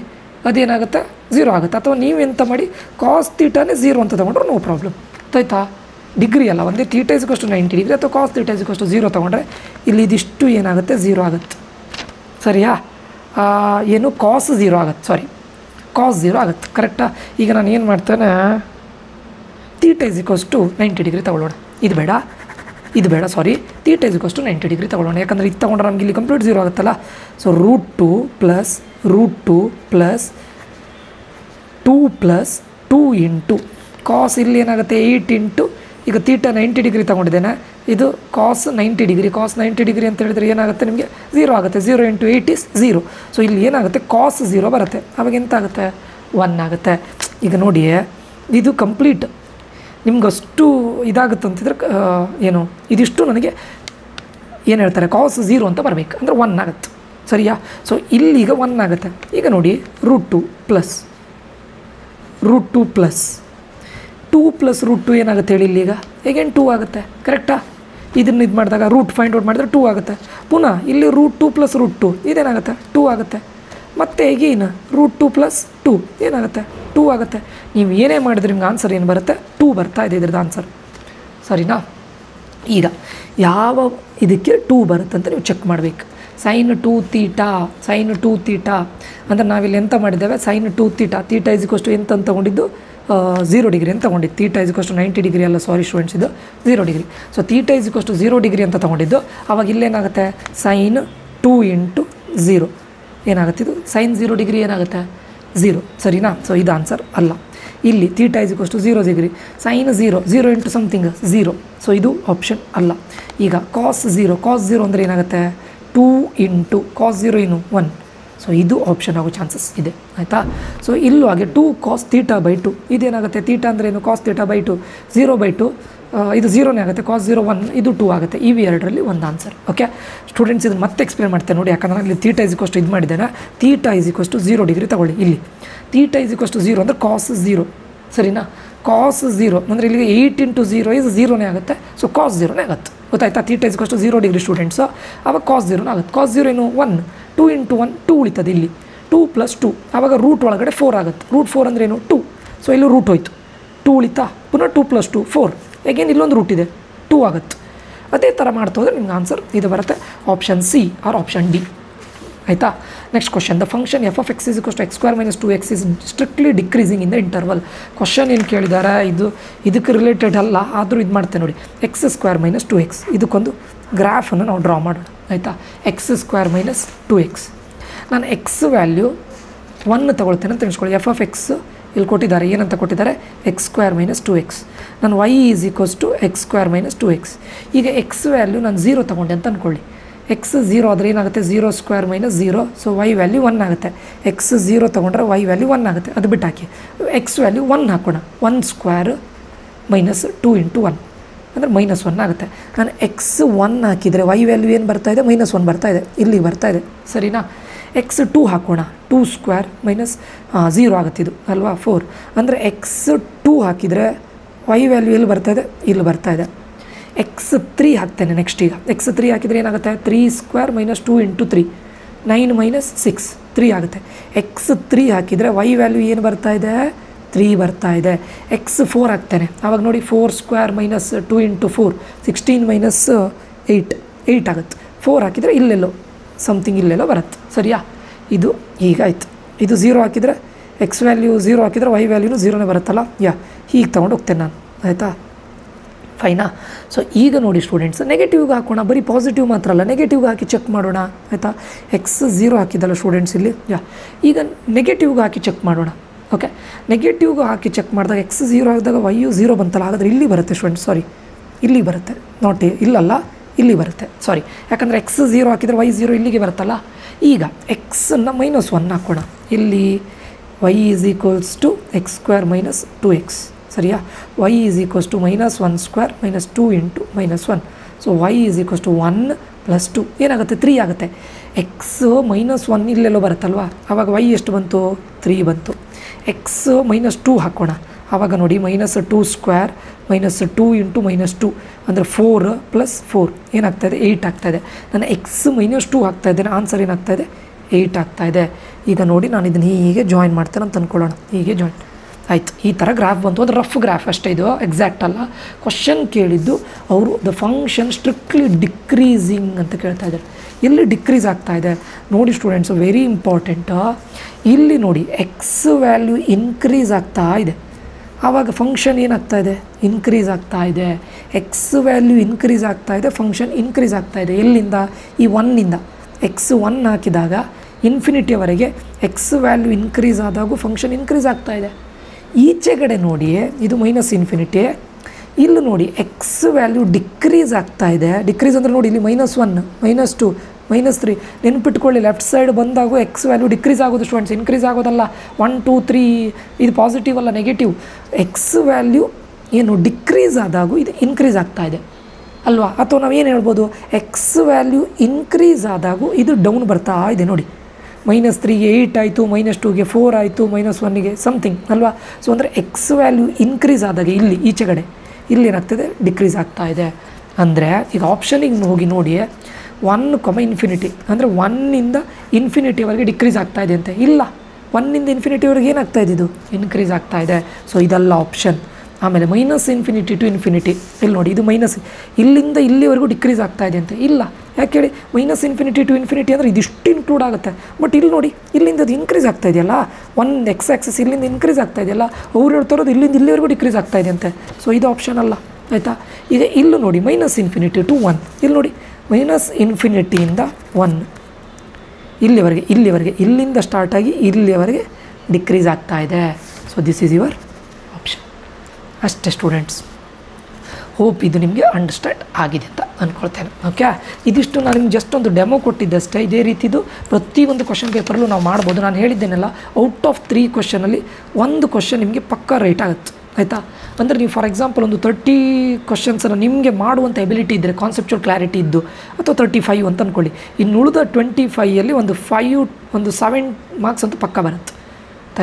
ಅದೇನಾಗುತ್ತೆ? 0 ಆಗುತ್ತೆ. ಅಥವಾ ನೀವೆಂತ ಮಾಡಿ cos θನೇ 0 ಅಂತ ತೊಗೊಂಡ್ರೆ ನೋ ಪ್ರಾಬ್ಲಮ್. ಆಯಿತಾ? ಡಿಗ್ರಿ ಅಲ್ಲ, ಒಂದೇ θ ಈಸ್ ಈಕ್ವಲ್ಸ್ ಟು 90 ಡಿಗ್ರಿ ಅಥವಾ cos θ ಈಸ್ ಈಕ್ವಲ್ಸ್ ಟು 0 ತೊಗೊಂಡ್ರೆ ಇಲ್ಲಿ ಇದಿಷ್ಟು ಏನಾಗುತ್ತೆ? 0 ಆಗುತ್ತೆ. ಸರಿಯಾ? ಏನು ಕಾಸ್ 0 ಆಗುತ್ತೆ, ಸಾರಿ ಕಾಸ್ 0 ಆಗುತ್ತೆ, ಕರೆಕ್ಟಾ. ಈಗ ನಾನು ಏನು ಮಾಡ್ತೇನೆ, theta is equals to 90 degree ತಗೊಳ್ಳೋಣ. ಇದು ಬೇಡ sorry, theta is equals to 90 degree ತಗೊಳ್ಳೋಣ. ಯಾಕಂದರೆ ಇದು ತೊಗೊಂಡ್ರೆ ನಮಗೆ ಇಲ್ಲಿ ಕಂಪ್ಲೀಟ್ 0 ಆಗುತ್ತಲ್ಲ. ಸೊ √2 ಪ್ಲಸ್ 2 ಇಂಟು ಕಾಸ್ ಇಲ್ಲಿ ಏನಾಗುತ್ತೆ 8 ಇಂಟು, ಈಗ ತೀಟ 90 ಡಿಗ್ರಿ ತೊಗೊಂಡಿದ್ದೇನೆ, ಇದು ಕಾಸ್ 90 ಡಿಗ್ರಿ ಅಂತ ಹೇಳಿದ್ರೆ ಏನಾಗುತ್ತೆ ನಿಮಗೆ 0 ಆಗುತ್ತೆ. 0 ಇಂಟು 8 ಇಸ್ 0. ಸೊ ಇಲ್ಲಿ ಏನಾಗುತ್ತೆ ಕಾಸ್ 0 ಬರುತ್ತೆ, ಆವಾಗ ಎಂತ ಆಗುತ್ತೆ 1 ಆಗುತ್ತೆ. ಈಗ ನೋಡಿ ಇದು ಕಂಪ್ಲೀಟ್ ನಿಮ್ಗೆ ಅಷ್ಟು ಇದಾಗುತ್ತೆ ಅಂತಿದ್ರೆ ಏನು ಇದಿಷ್ಟು ನನಗೆ ಏನು ಹೇಳ್ತಾರೆ ಕಾಸ್ 0 ಅಂತ ಬರಬೇಕು, ಅಂದರೆ 1 ಆಗುತ್ತೆ, ಸರಿಯಾ. ಸೊ ಇಲ್ಲಿಗ 1 ಆಗುತ್ತೆ. ಈಗ ನೋಡಿ √2 ಪ್ಲಸ್ 2 ಏನಾಗುತ್ತೆ ಹೇಳಿ, ಇಲ್ಲಿಗ ಹೇಗೇನು 2 ಆಗುತ್ತೆ, ಕರೆಕ್ಟಾ. ಇದನ್ನು ಇದು ಮಾಡಿದಾಗ ರೂಟ್ ಫೈಂಡ್ ಔಟ್ ಮಾಡಿದ್ರೆ 2 ಆಗುತ್ತೆ. ಪುನಃ ಇಲ್ಲಿ √2 ಪ್ಲಸ್ √2 ಇದೇನಾಗುತ್ತೆ 2 ಆಗುತ್ತೆ. ಮತ್ತು ಹೇಗೇನು √2 ಪ್ಲಸ್ 2 ಏನಾಗುತ್ತೆ 2 ಆಗುತ್ತೆ. ನೀವು ಏನೇ ಮಾಡಿದ್ರೆ ನಿಮ್ಗೆ ಆನ್ಸರ್ ಏನು ಬರುತ್ತೆ 2 ಬರ್ತಾ ಇದೆ ಇದ್ರದ್ದು ಆನ್ಸರ್, ಸರಿನಾ. ಈಗ ಯಾವ ಇದಕ್ಕೆ 2 ಬರುತ್ತೆ ಅಂತ ನೀವು ಚೆಕ್ ಮಾಡಬೇಕು. sin 2 ಥೀಟಾ ಅಂದರೆ ನಾವಿಲ್ಲಿ ಎಂತ ಮಾಡಿದ್ದೇವೆ, sin 2 theta is equals to ಎಂತ ಅಂತ ತೊಗೊಂಡಿದ್ದು 0 ಡಿಗ್ರಿ ಅಂತ ತೊಗೊಂಡಿದ್ದು. Theta is equals to 90 degree ಅಲ್ಲ, ಸಾರಿ ಸ್ಟೂಡೆಂಟ್ಸ್, ಇದು 0 degree. So theta is equals to 0 degree ಅಂತ ತೊಗೊಂಡಿದ್ದು. ಆವಾಗ ಇಲ್ಲೇನಾಗುತ್ತೆ sin 2 ಇಂಟು 0 ಏನಾಗುತ್ತೆ, ಇದು sin 0 ಡಿಗ್ರಿ ಏನಾಗುತ್ತೆ 0, ಸರಿನಾ. ಸೊ ಇದು ಆನ್ಸರ್ ಅಲ್ಲ. ಇಲ್ಲಿ theta is equals to 0 degree, sin 0 into something 0, so ಇದು ಆಪ್ಷನ್ ಅಲ್ಲ. ಈಗ ಕಾಸ್ 0 ಅಂದರೆ ಏನಾಗುತ್ತೆ 2 ಇಂಟು ಕಾಸ್ 0 ಏನು 1, ಸೊ ಇದು ಆಪ್ಷನ್ ಆಗೋ ಚಾನ್ಸಸ್ ಇದೆ, ಆಯಿತಾ. ಸೊ ಇಲ್ಲೂ ಹಾಗೆ 2 cos θ/2 ಇದೇನಾಗುತ್ತೆ, ತೀಟಾ ಅಂದರೆ ಏನು cos θ/2, 0/2 ಇದು 0ನೇ ಆಗುತ್ತೆ, cos 0 1 ಇದು 2 ಆಗುತ್ತೆ. ಇವು ಎರಡರಲ್ಲಿ ಒಂದು ಆನ್ಸರ್. ಓಕೆ ಸ್ಟೂಡೆಂಟ್ಸ್, ಇದನ್ನು ಮತ್ತೆ ಎಕ್ಸ್ಪ್ಲೇನ್ ಮಾಡ್ತೇನೆ ನೋಡಿ, ಯಾಕಂದರೆ ನಾನು ಇಲ್ಲಿ ತೀಟ ಇಸ್ ಈಕ್ವಲ್ಸ್ ಟು ಇದು ಮಾಡಿದ್ದೇನೆ. Theta is equals to 0 degree ತಗೊಳ್ಳಿ. ಇಲ್ಲಿ ತೀಟ ಇಸ್ ಈಕ್ವಲ್ಸ್ ಟು 0 ಅಂದರೆ cos 0, ಸರಿನಾ. cos 0 ಅಂದರೆ ಇಲ್ಲಿಗೆ 8 ಇಂಟು 0 ಇಸ್ 0ನೇ ಆಗುತ್ತೆ, ಸೊ cos 0ನೇ ಆಗುತ್ತೆ, ಗೊತ್ತಾಯ್ತಾ. Theta is equals to 0 degree students, ಆವಾಗ cos 0ನೇ ಆಗುತ್ತೆ. cos 0 ಏನು 1, 2 ಇಂಟು 1 2 ಉಳಿತದೆ. ಇಲ್ಲಿ 2 ಪ್ಲಸ್ 2 ಆವಾಗ ರೂಟ್ ಒಳಗಡೆ 4 ಆಗುತ್ತೆ. √4 ಅಂದರೆ ಏನು 2, ಸೊ ಇಲ್ಲಿ ರೂಟ್ ಹೋಯ್ತು, 2 ಉಳಿತಾ. ಪುನಃ 2 ಪ್ಲಸ್ 2 4, ಹೇಗೇನು ಇಲ್ಲೊಂದು ರೂಟ್ ಇದೆ 2 ಆಗುತ್ತೆ. ಅದೇ ಥರ ಮಾಡ್ತಾ ಹೋದರೆ ನಿಮ್ಗೆ ಆನ್ಸರ್ ಇದು ಬರುತ್ತೆ, option C or option D, ಆಯಿತಾ. Next question, the function f(x) = x² - 2x is strictly decreasing in the interval. Question ಏನು ಕೇಳಿದ್ದಾರೆ, ಇದಕ್ಕೆ ರಿಲೇಟೆಡ್ ಅಲ್ಲ, ಆದರೂ ಇದು ಮಾಡ್ತೇನೆ ನೋಡಿ. x² - 2x ಇದಕ್ಕೊಂದು ಗ್ರಾಫನ್ನು ನಾವು ಡ್ರಾ ಮಾಡೋಣ, ಆಯಿತಾ. x² - 2x, ನಾನು ಎಕ್ಸ್ ವ್ಯಾಲ್ಯೂ 1 ತಗೊಳ್ತೇನೆ ಅಂತ ತಿಳ್ಕೊಳ್ಳಿ. f(x) ಇಲ್ಲಿ ಕೊಟ್ಟಿದ್ದಾರೆ, ಏನಂತ ಕೊಟ್ಟಿದ್ದಾರೆ x² - 2x. ನಾನು y = x² - 2x. ಈಗ x ವ್ಯಾಲ್ಯೂ ನಾನು 0 ತೊಗೊಂಡೆ ಅಂತ ಅಂದ್ಕೊಳ್ಳಿ. x 0 ಆದರೆ ಏನಾಗುತ್ತೆ 0² - 0, ಸೊ y ವ್ಯಾಲ್ಯೂ 1 ಆಗುತ್ತೆ. x 0 ತೊಗೊಂಡ್ರೆ y ವ್ಯಾಲ್ಯೂ 1 ಆಗುತ್ತೆ, ಅದು ಬಿಟ್ಟು ಹಾಕಿ. x ವ್ಯಾಲ್ಯೂ 1 ಹಾಕೋಣ, 1² - 2 ಇಂಟು 1 ಅಂದರೆ -1 ಆಗುತ್ತೆ. ನಾನು x 1 ಹಾಕಿದರೆ y ವ್ಯಾಲ್ಯೂ ಏನು ಬರ್ತಾ ಇದೆ -1 ಬರ್ತಾ ಇದೆ, ಇಲ್ಲಿ ಬರ್ತಾ ಇದೆ, ಸರಿನಾ. x 2 ಹಾಕೋಣ, 2² - 0 ಆಗುತ್ತೆ ಇದು ಅಲ್ವಾ 4, ಅಂದರೆ x 2 ಹಾಕಿದರೆ y ವ್ಯಾಲ್ಯೂ ಎಲ್ಲಿ ಬರ್ತಾ ಇದೆ, ಇಲ್ಲಿ ಬರ್ತಾ ಇದೆ. x 3 ಹಾಕ್ತೇನೆ ನೆಕ್ಸ್ಟ್. ಈಗ x 3 ಹಾಕಿದರೆ ಏನಾಗುತ್ತೆ 3² - 2 ಇಂಟು 3 9 - 6 3 ಆಗುತ್ತೆ. x 3 ಹಾಕಿದರೆ y ವ್ಯಾಲ್ಯೂ ಏನು ಬರ್ತಾ ಇದೆ 3 ಬರ್ತಾ ಇದೆ. x 4 ಹಾಕ್ತೇನೆ, ಆವಾಗ ನೋಡಿ 4² - 2 ಇಂಟು 4 16 - 8 ಆಗುತ್ತೆ. 4 ಹಾಕಿದರೆ ಇಲ್ಲೆಲ್ಲೋ ಸಮಥಿಂಗ್ ಇಲ್ಲೆಲ್ಲೋ ಬರುತ್ತೆ, ಸರಿಯಾ. ಇದು ಹೀಗಾಯಿತು. ಇದು 0 ಹಾಕಿದರೆ x ವ್ಯಾಲ್ಯೂ 0 ಹಾಕಿದರೆ y ವ್ಯಾಲ್ಯೂನು 0ನೇ ಬರುತ್ತಲ್ಲ, ಹೀಗೆ ತೊಗೊಂಡು ಹೋಗ್ತೇನೆ ನಾನು, ಆಯಿತಾ. ಫೈನಾ. ಸೊ ಈಗ ನೋಡಿ ಸ್ಟೂಡೆಂಟ್ಸ್, ನೆಗೆಟಿವ್ಗೆ ಹಾಕೋಣ, ಬರೀ ಪಾಸಿಟಿವ್ ಮಾತ್ರ ಅಲ್ಲ, ನೆಗೆಟಿವ್ಗೆ ಹಾಕಿ ಚೆಕ್ ಮಾಡೋಣ, ಆಯಿತಾ. x 0 ಹಾಕಿದ್ದಲ್ಲ ಸ್ಟೂಡೆಂಟ್ಸ್ ಇಲ್ಲಿ, ಈಗ ನೆಗೆಟಿವ್ಗೆ ಹಾಕಿ ಚೆಕ್ ಮಾಡೋಣ. ಓಕೆ, ನೆಗೆಟಿವ್ಗೆ ಹಾಕಿ ಚೆಕ್ ಮಾಡಿದಾಗ x 0 ಹಾಕಿದಾಗ y 0 ಬಂತಲ್ಲ, ಹಾಗಾದರೆ ಇಲ್ಲಿ ಬರುತ್ತೆ ಸ್ಟೂಡೆಂಟ್ಸ್, ಸಾರಿ ಇಲ್ಲಿ ಬರುತ್ತೆ, ಇಲ್ಲಲ್ಲ ಇಲ್ಲಿ ಬರುತ್ತೆ, ಸಾರಿ. ಯಾಕಂದರೆ x 0 ಹಾಕಿದರೆ y 0 ಇಲ್ಲಿಗೆ ಬರುತ್ತಲ್ಲ. ಈಗ ಎಕ್ಸನ್ನು -1 ಹಾಕೋಣ, ಇಲ್ಲಿ y = x² - 2x, ಸರಿಯಾ. y = -1² - 2 ಇಂಟು -1, ಸೊ y = 1 + 2 ಏನಾಗುತ್ತೆ 3 ಆಗುತ್ತೆ. x -1 ಇಲ್ಲೆಲ್ಲೋ ಬರುತ್ತಲ್ವ, ಆವಾಗ y ಎಷ್ಟು ಬಂತು 3 ಬಂತು. x -2 ಹಾಕೋಣ, ಆವಾಗ ನೋಡಿ -2² - 2 ಇಂಟು -2 ಅಂದರೆ 4 + 4 ಏನಾಗ್ತಾಯಿದೆ 8 ಆಗ್ತಾಯಿದೆ. ನಾನು x -2 ಹಾಕ್ತಾ ಇದ್ದೇನೆ, ಆನ್ಸರ್ ಏನಾಗ್ತಾಯಿದೆ 8 ಆಗ್ತಾಯಿದೆ. ಈಗ ನೋಡಿ ನಾನು ಇದನ್ನು ಹೀಗೆ ಜಾಯಿನ್ ಮಾಡ್ತೇನೆ ಅಂತ ಅಂದ್ಕೊಳ್ಳೋಣ, ಹೀಗೆ ಜಾಯಿನ್ ಆಯ್ತು, ಈ ಥರ ಗ್ರಾಫ್ ಬಂತು. ಅದು ರಫ್ ಗ್ರಾಫ್ ಅಷ್ಟೇ, ಇದು ಎಕ್ಸಾಕ್ಟ್ ಅಲ್ಲ. ಕ್ವಶನ್ ಕೇಳಿದ್ದು ಅವರು ದ ಫಂಕ್ಷನ್ ಸ್ಟ್ರಿಕ್ಟ್ಲಿ ಡಿಕ್ರೀಸಿಂಗ್ ಅಂತ ಕೇಳ್ತಾ ಇದ್ದಾರೆ. ಎಲ್ಲಿ ಡಿಕ್ರೀಸ್ ಆಗ್ತಾ ಇದೆ ನೋಡಿ ಸ್ಟೂಡೆಂಟ್ಸು, ವೆರಿ ಇಂಪಾರ್ಟೆಂಟ್. ಇಲ್ಲಿ ನೋಡಿ ಎಕ್ಸ್ ವ್ಯಾಲ್ಯೂ ಇನ್ಕ್ರೀಸ್ ಆಗ್ತಾ ಇದೆ, ಆವಾಗ ಫಂಕ್ಷನ್ ಏನಾಗ್ತಾ ಇದೆ, ಇನ್ಕ್ರೀಸ್ ಆಗ್ತಾ ಇದೆ. ಎಕ್ಸ್ ವ್ಯಾಲ್ಯೂ ಇನ್ಕ್ರೀಸ್ ಆಗ್ತಾ ಇದೆ, ಫಂಕ್ಷನ್ ಇನ್ಕ್ರೀಸ್ ಆಗ್ತಾ ಇದೆ. ಎಲ್ಲಿಂದ? ಈ ಒನ್ನಿಂದ. ಎಕ್ಸ್ 1 ಹಾಕಿದಾಗ ಇನ್ಫಿನಿಟಿಯವರೆಗೆ ಎಕ್ಸ್ ವ್ಯಾಲ್ಯೂ ಇನ್ಕ್ರೀಸ್ ಆದಾಗೂ ಫಂಕ್ಷನ್ ಇನ್ಕ್ರೀಸ್ ಆಗ್ತಾ ಇದೆ. ಈಚೆಗಡೆ ನೋಡಿ, ಇದು -∞. ಇಲ್ಲಿ ನೋಡಿ ಎಕ್ಸ್ ವ್ಯಾಲ್ಯೂ ಡಿಕ್ರೀಸ್ ಆಗ್ತಾ ಇದೆ. ಡಿಕ್ರೀಸ್ ಅಂದರೆ ನೋಡಿ ಇಲ್ಲಿ -1, -2, -3. ನೆನ್ಪಿಟ್ಕೊಳ್ಳಿ, ಲೆಫ್ಟ್ ಸೈಡ್ ಬಂದಾಗೂ ಎಕ್ಸ್ ವ್ಯಾಲ್ಯೂ ಡಿಕ್ರೀಸ್ ಆಗೋದು ಸ್ಟೂಡೆಂಟ್ಸ್, ಇನ್ಕ್ರೀಸ್ ಆಗೋದಲ್ಲ. 1 2 3 ಇದು ಪಾಸಿಟಿವ್ ಅಲ್ಲ, ನೆಗೆಟಿವ್. ಎಕ್ಸ್ ವ್ಯಾಲ್ಯೂ ಏನು ಡಿಕ್ರೀಸ್ ಆದಾಗೂ ಇದು ಇನ್ಕ್ರೀಸ್ ಆಗ್ತಾ ಇದೆ ಅಲ್ವಾ? ಅಥವಾ ನಾವು ಏನು ಹೇಳ್ಬೋದು, ಎಕ್ಸ್ ವ್ಯಾಲ್ಯೂ ಇನ್ಕ್ರೀಸ್ ಆದಾಗೂ ಇದು ಡೌನ್ ಬರ್ತಾ ಇದೆ ನೋಡಿ. -3ಗೆ 8 ಆಯಿತು, -2ಗೆ 4 ಆಯಿತು, -1ಗೆ ಸಮಥಿಂಗ್ ಅಲ್ವಾ? ಸೊ ಅಂದರೆ ಎಕ್ಸ್ ವ್ಯಾಲ್ಯೂ ಇನ್ಕ್ರೀಸ್ ಆದಾಗ ಇಲ್ಲಿ ಈಚೆಗಡೆ ಇಲ್ಲಿ ಏನಾಗ್ತದೆ, ಡಿಕ್ರೀಸ್ ಆಗ್ತಾ ಇದೆ. ಅಂದರೆ ಈಗ ಆಪ್ಷನಿಗೆ ಹೋಗಿ ನೋಡಿ, 1, ಅಂದರೆ 1ಇಂದ ಇನ್ಫಿನಿಟಿವರೆಗೆ ಡಿಕ್ರೀಸ್ ಆಗ್ತಾ ಇದೆ ಅಂತ. ಇಲ್ಲ, 1ಇಂದ ಇನ್ಫಿನಿಟಿವರೆಗೆ ಏನಾಗ್ತಾ ಇದೆ, ಇದು ಇನ್ಕ್ರೀಸ್ ಆಗ್ತಾ ಇದೆ. ಸೊ ಇದಲ್ಲ ಆಪ್ಷನ್. ಆಮೇಲೆ -∞ to ∞, ಇಲ್ಲಿ ನೋಡಿ ಇದು ಮೈನಸ್, ಇಲ್ಲಿಂದ ಇಲ್ಲಿವರೆಗೂ ಡಿಕ್ರೀಸ್ ಆಗ್ತಾ ಇದೆ ಅಂತ. ಇಲ್ಲ, ಯಾಕೆ ಹೇಳಿ, -∞ to ∞ ಅಂದರೆ ಇದಿಷ್ಟು ಇನ್ಕ್ಲೂಡ್ ಆಗುತ್ತೆ. ಬಟ್ ಇಲ್ಲಿ ನೋಡಿ, ಇಲ್ಲಿಂದ ಅದು ಇನ್ಕ್ರೀಸ್ ಆಗ್ತಾ ಇದೆಯಲ್ಲ, ಎಕ್ಸ್ ಆಕ್ಸಸ್ ಇಲ್ಲಿಂದ ಇನ್ಕ್ರೀಸ್ ಆಗ್ತಾ ಇದೆಯಲ್ಲ, ಅವ್ರು ಹೇಳ್ತಾರೋದು ಇಲ್ಲಿಂದ ಇಲ್ಲಿವರೆಗೂ ಡಿಕ್ರೀಸ್ ಆಗ್ತಾ ಇದೆ ಅಂತೆ. ಸೊ ಇದು ಆಪ್ಷನ್ ಅಲ್ಲ, ಆಯಿತಾ? ಈಗ ಇಲ್ಲೂ ನೋಡಿ -∞ to 1, ಇಲ್ಲಿ ನೋಡಿ -∞ಇಂದ 1 ಇಲ್ಲಿವರೆಗೆ ಇಲ್ಲಿಂದ ಸ್ಟಾರ್ಟಾಗಿ ಇಲ್ಲಿವರೆಗೆ ಡಿಕ್ರೀಸ್ ಆಗ್ತಾ ಇದೆ. So this is your option. ಅಷ್ಟೇ ಸ್ಟೂಡೆಂಟ್ಸ್. ಹೋಪ್ ಇದು ನಿಮಗೆ ಅಂಡರ್ಸ್ಟ್ಯಾಂಡ್ ಆಗಿದೆ ಅಂತ ಅಂದ್ಕೊಳ್ತೇನೆ. ಓಕೆ, ಇದಿಷ್ಟು ನಾನು ನಿಮ್ಗೆ ಜಸ್ಟ್ ಒಂದು ಡೆಮೋ ಕೊಟ್ಟಿದ್ದಷ್ಟೇ. ಇದೇ ರೀತಿದು ಪ್ರತಿಯೊಂದು ಕ್ವಶನ್ ಪೇಪರಲ್ಲೂ ನಾವು ಮಾಡ್ಬೋದು. ನಾನು ಹೇಳಿದ್ದೇನೆಲ್ಲ, ಔಟ್ ಆಫ್ 3 ಕ್ವಶನಲ್ಲಿ 1 ಕ್ವಶನ್ ನಿಮಗೆ ಪಕ್ಕಾ ರೈಟ್ ಆಗುತ್ತೆ, ಆಯಿತಾ? ಅಂದರೆ ನೀವು ಫಾರ್ ಎಕ್ಸಾಂಪಲ್ ಒಂದು 30 ಕ್ವಶನ್ಸನ್ನು ನಿಮಗೆ ಮಾಡುವಂಥ ಎಬಿಲಿಟಿ ಇದ್ದರೆ, ಕಾನ್ಸೆಪ್ಚುವಲ್ ಕ್ಲಾರಿಟಿ ಇದ್ದು, ಅಥವಾ 35 ಅಂತ ಅಂದ್ಕೊಳ್ಳಿ. ಇನ್ನು ಉಳಿದ 25ಯಲ್ಲಿ ಒಂದು 7 ಮಾರ್ಕ್ಸ್ ಅಂತೂ ಪಕ್ಕ ಬರುತ್ತೆ,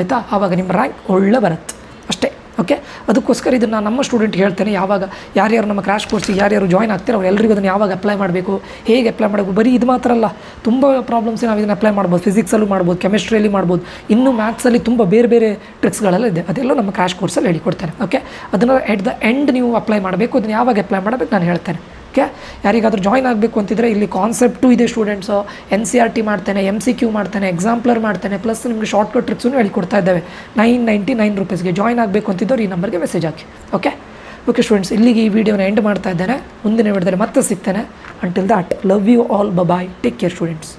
ಆಯಿತಾ? ಆವಾಗ ನಿಮ್ಮ ರ್ಯಾಂಕ್ ಒಳ್ಳೆ ಬರುತ್ತೆ ಅಷ್ಟೇ. ಓಕೆ, ಅದಕ್ಕೋಸ್ಕರ ಇದನ್ನು ನಮ್ಮ ಸ್ಟೂಡೆಂಟ್ ಹೇಳ್ತೇನೆ, ಯಾವಾಗ ಯಾರ್ಯಾರು ನಮ್ಮ ಕ್ರ್ಯಾಶ್ ಕೋರ್ಸಿಗೆ ಯಾರ್ಯಾರು ಜಾಯ್ನ್ ಆಗ್ತಾರೆ ಅವ್ರು ಎಲ್ಲರಿಗೂ ಅದನ್ನು ಯಾವಾಗ ಅಪ್ಲೈ ಮಾಡಬೇಕು, ಹೇಗೆ ಅಪ್ಲೈ ಮಾಡಬೇಕು. ಬರೀ ಇದು ಮಾತ್ರ ಅಲ್ಲ, ತುಂಬ ಪ್ರಾಬ್ಲಮ್ಸ್ ನಾವು ಇದನ್ನು ಅಪ್ಲೈ ಮಾಡ್ಬೋದು. ಫಿಸಿಕ್ಸಲ್ಲೂ ಮಾಡ್ಬೋದು, ಕೆಮಿಸ್ಟ್ರಿಯಲ್ಲಿ ಮಾಡ್ಬೋದು, ಇನ್ನೂ ಮ್ಯಾಥ್ಸಲ್ಲಿ ತುಂಬ ಬೇರೆ ಬೇರೆ ಟ್ರಿಕ್ಸ್ಗಳೆಲ್ಲ ಇದೆ. ಅದೆಲ್ಲ ನಮ್ಮ ಕ್ರ್ಯಾಶ್ ಕೋರ್ಸಲ್ಲಿ ಹೇಳಿಕೊಡ್ತೇನೆ. ಓಕೆ, ಅದನ್ನು ಎಟ್ ದ ಎಂಡ್ ನೀವು ಅಪ್ಲೈ ಮಾಡಬೇಕು. ಅದನ್ನು ಯಾವಾಗ ಅಪ್ಲೈ ಮಾಡಬೇಕು ನಾನು ಹೇಳ್ತೇನೆ. ಓಕೆ, ಯಾರಿಗಾದರೂ ಜಾಯ್ನ್ ಆಗಬೇಕು ಅಂತಿದ್ರೆ ಇಲ್ಲಿ ಕಾನ್ಸೆಪ್ಟು ಇದೆ ಸ್ಟೂಡೆಂಟ್ಸು. NCERT ಮಾಡ್ತೇನೆ, MCQ ಮಾಡ್ತೇನೆ, ಎಕ್ಸಾಂಪ್ಲರ್ ಮಾಡ್ತೇನೆ, ಪ್ಲಸ್ ನಿಮಗೆ ಶಾರ್ಟ್ಕಟ್ ಟ್ರಿಕ್ಸನ್ನು ಹೇಳಿಕೊಡ್ತಾ ಇದ್ದೇವೆ. 999 ರೂಪೀಸ್ಗೆ ಜಾಯ್ನ್ ಆಗಬೇಕು ಅಂತಿದ್ದವ್ರು ಈ ನಂಬರ್ಗೆ ಮೆಸೇಜ್ ಹಾಕಿ. ಓಕೆ ಸ್ಟೂಡೆಂಟ್ಸ್, ಇಲ್ಲಿಗೆ ಈ ವಿಡಿಯೋನ ಎಂಡ್ ಮಾಡ್ತಾ ಇದ್ದೇನೆ. ಮುಂದಿನ ವಿಡಿಯೋದಲ್ಲಿ ಮತ್ತೆ ಸಿಗ್ತೇನೆ. Until that, love you all, bye, take care students.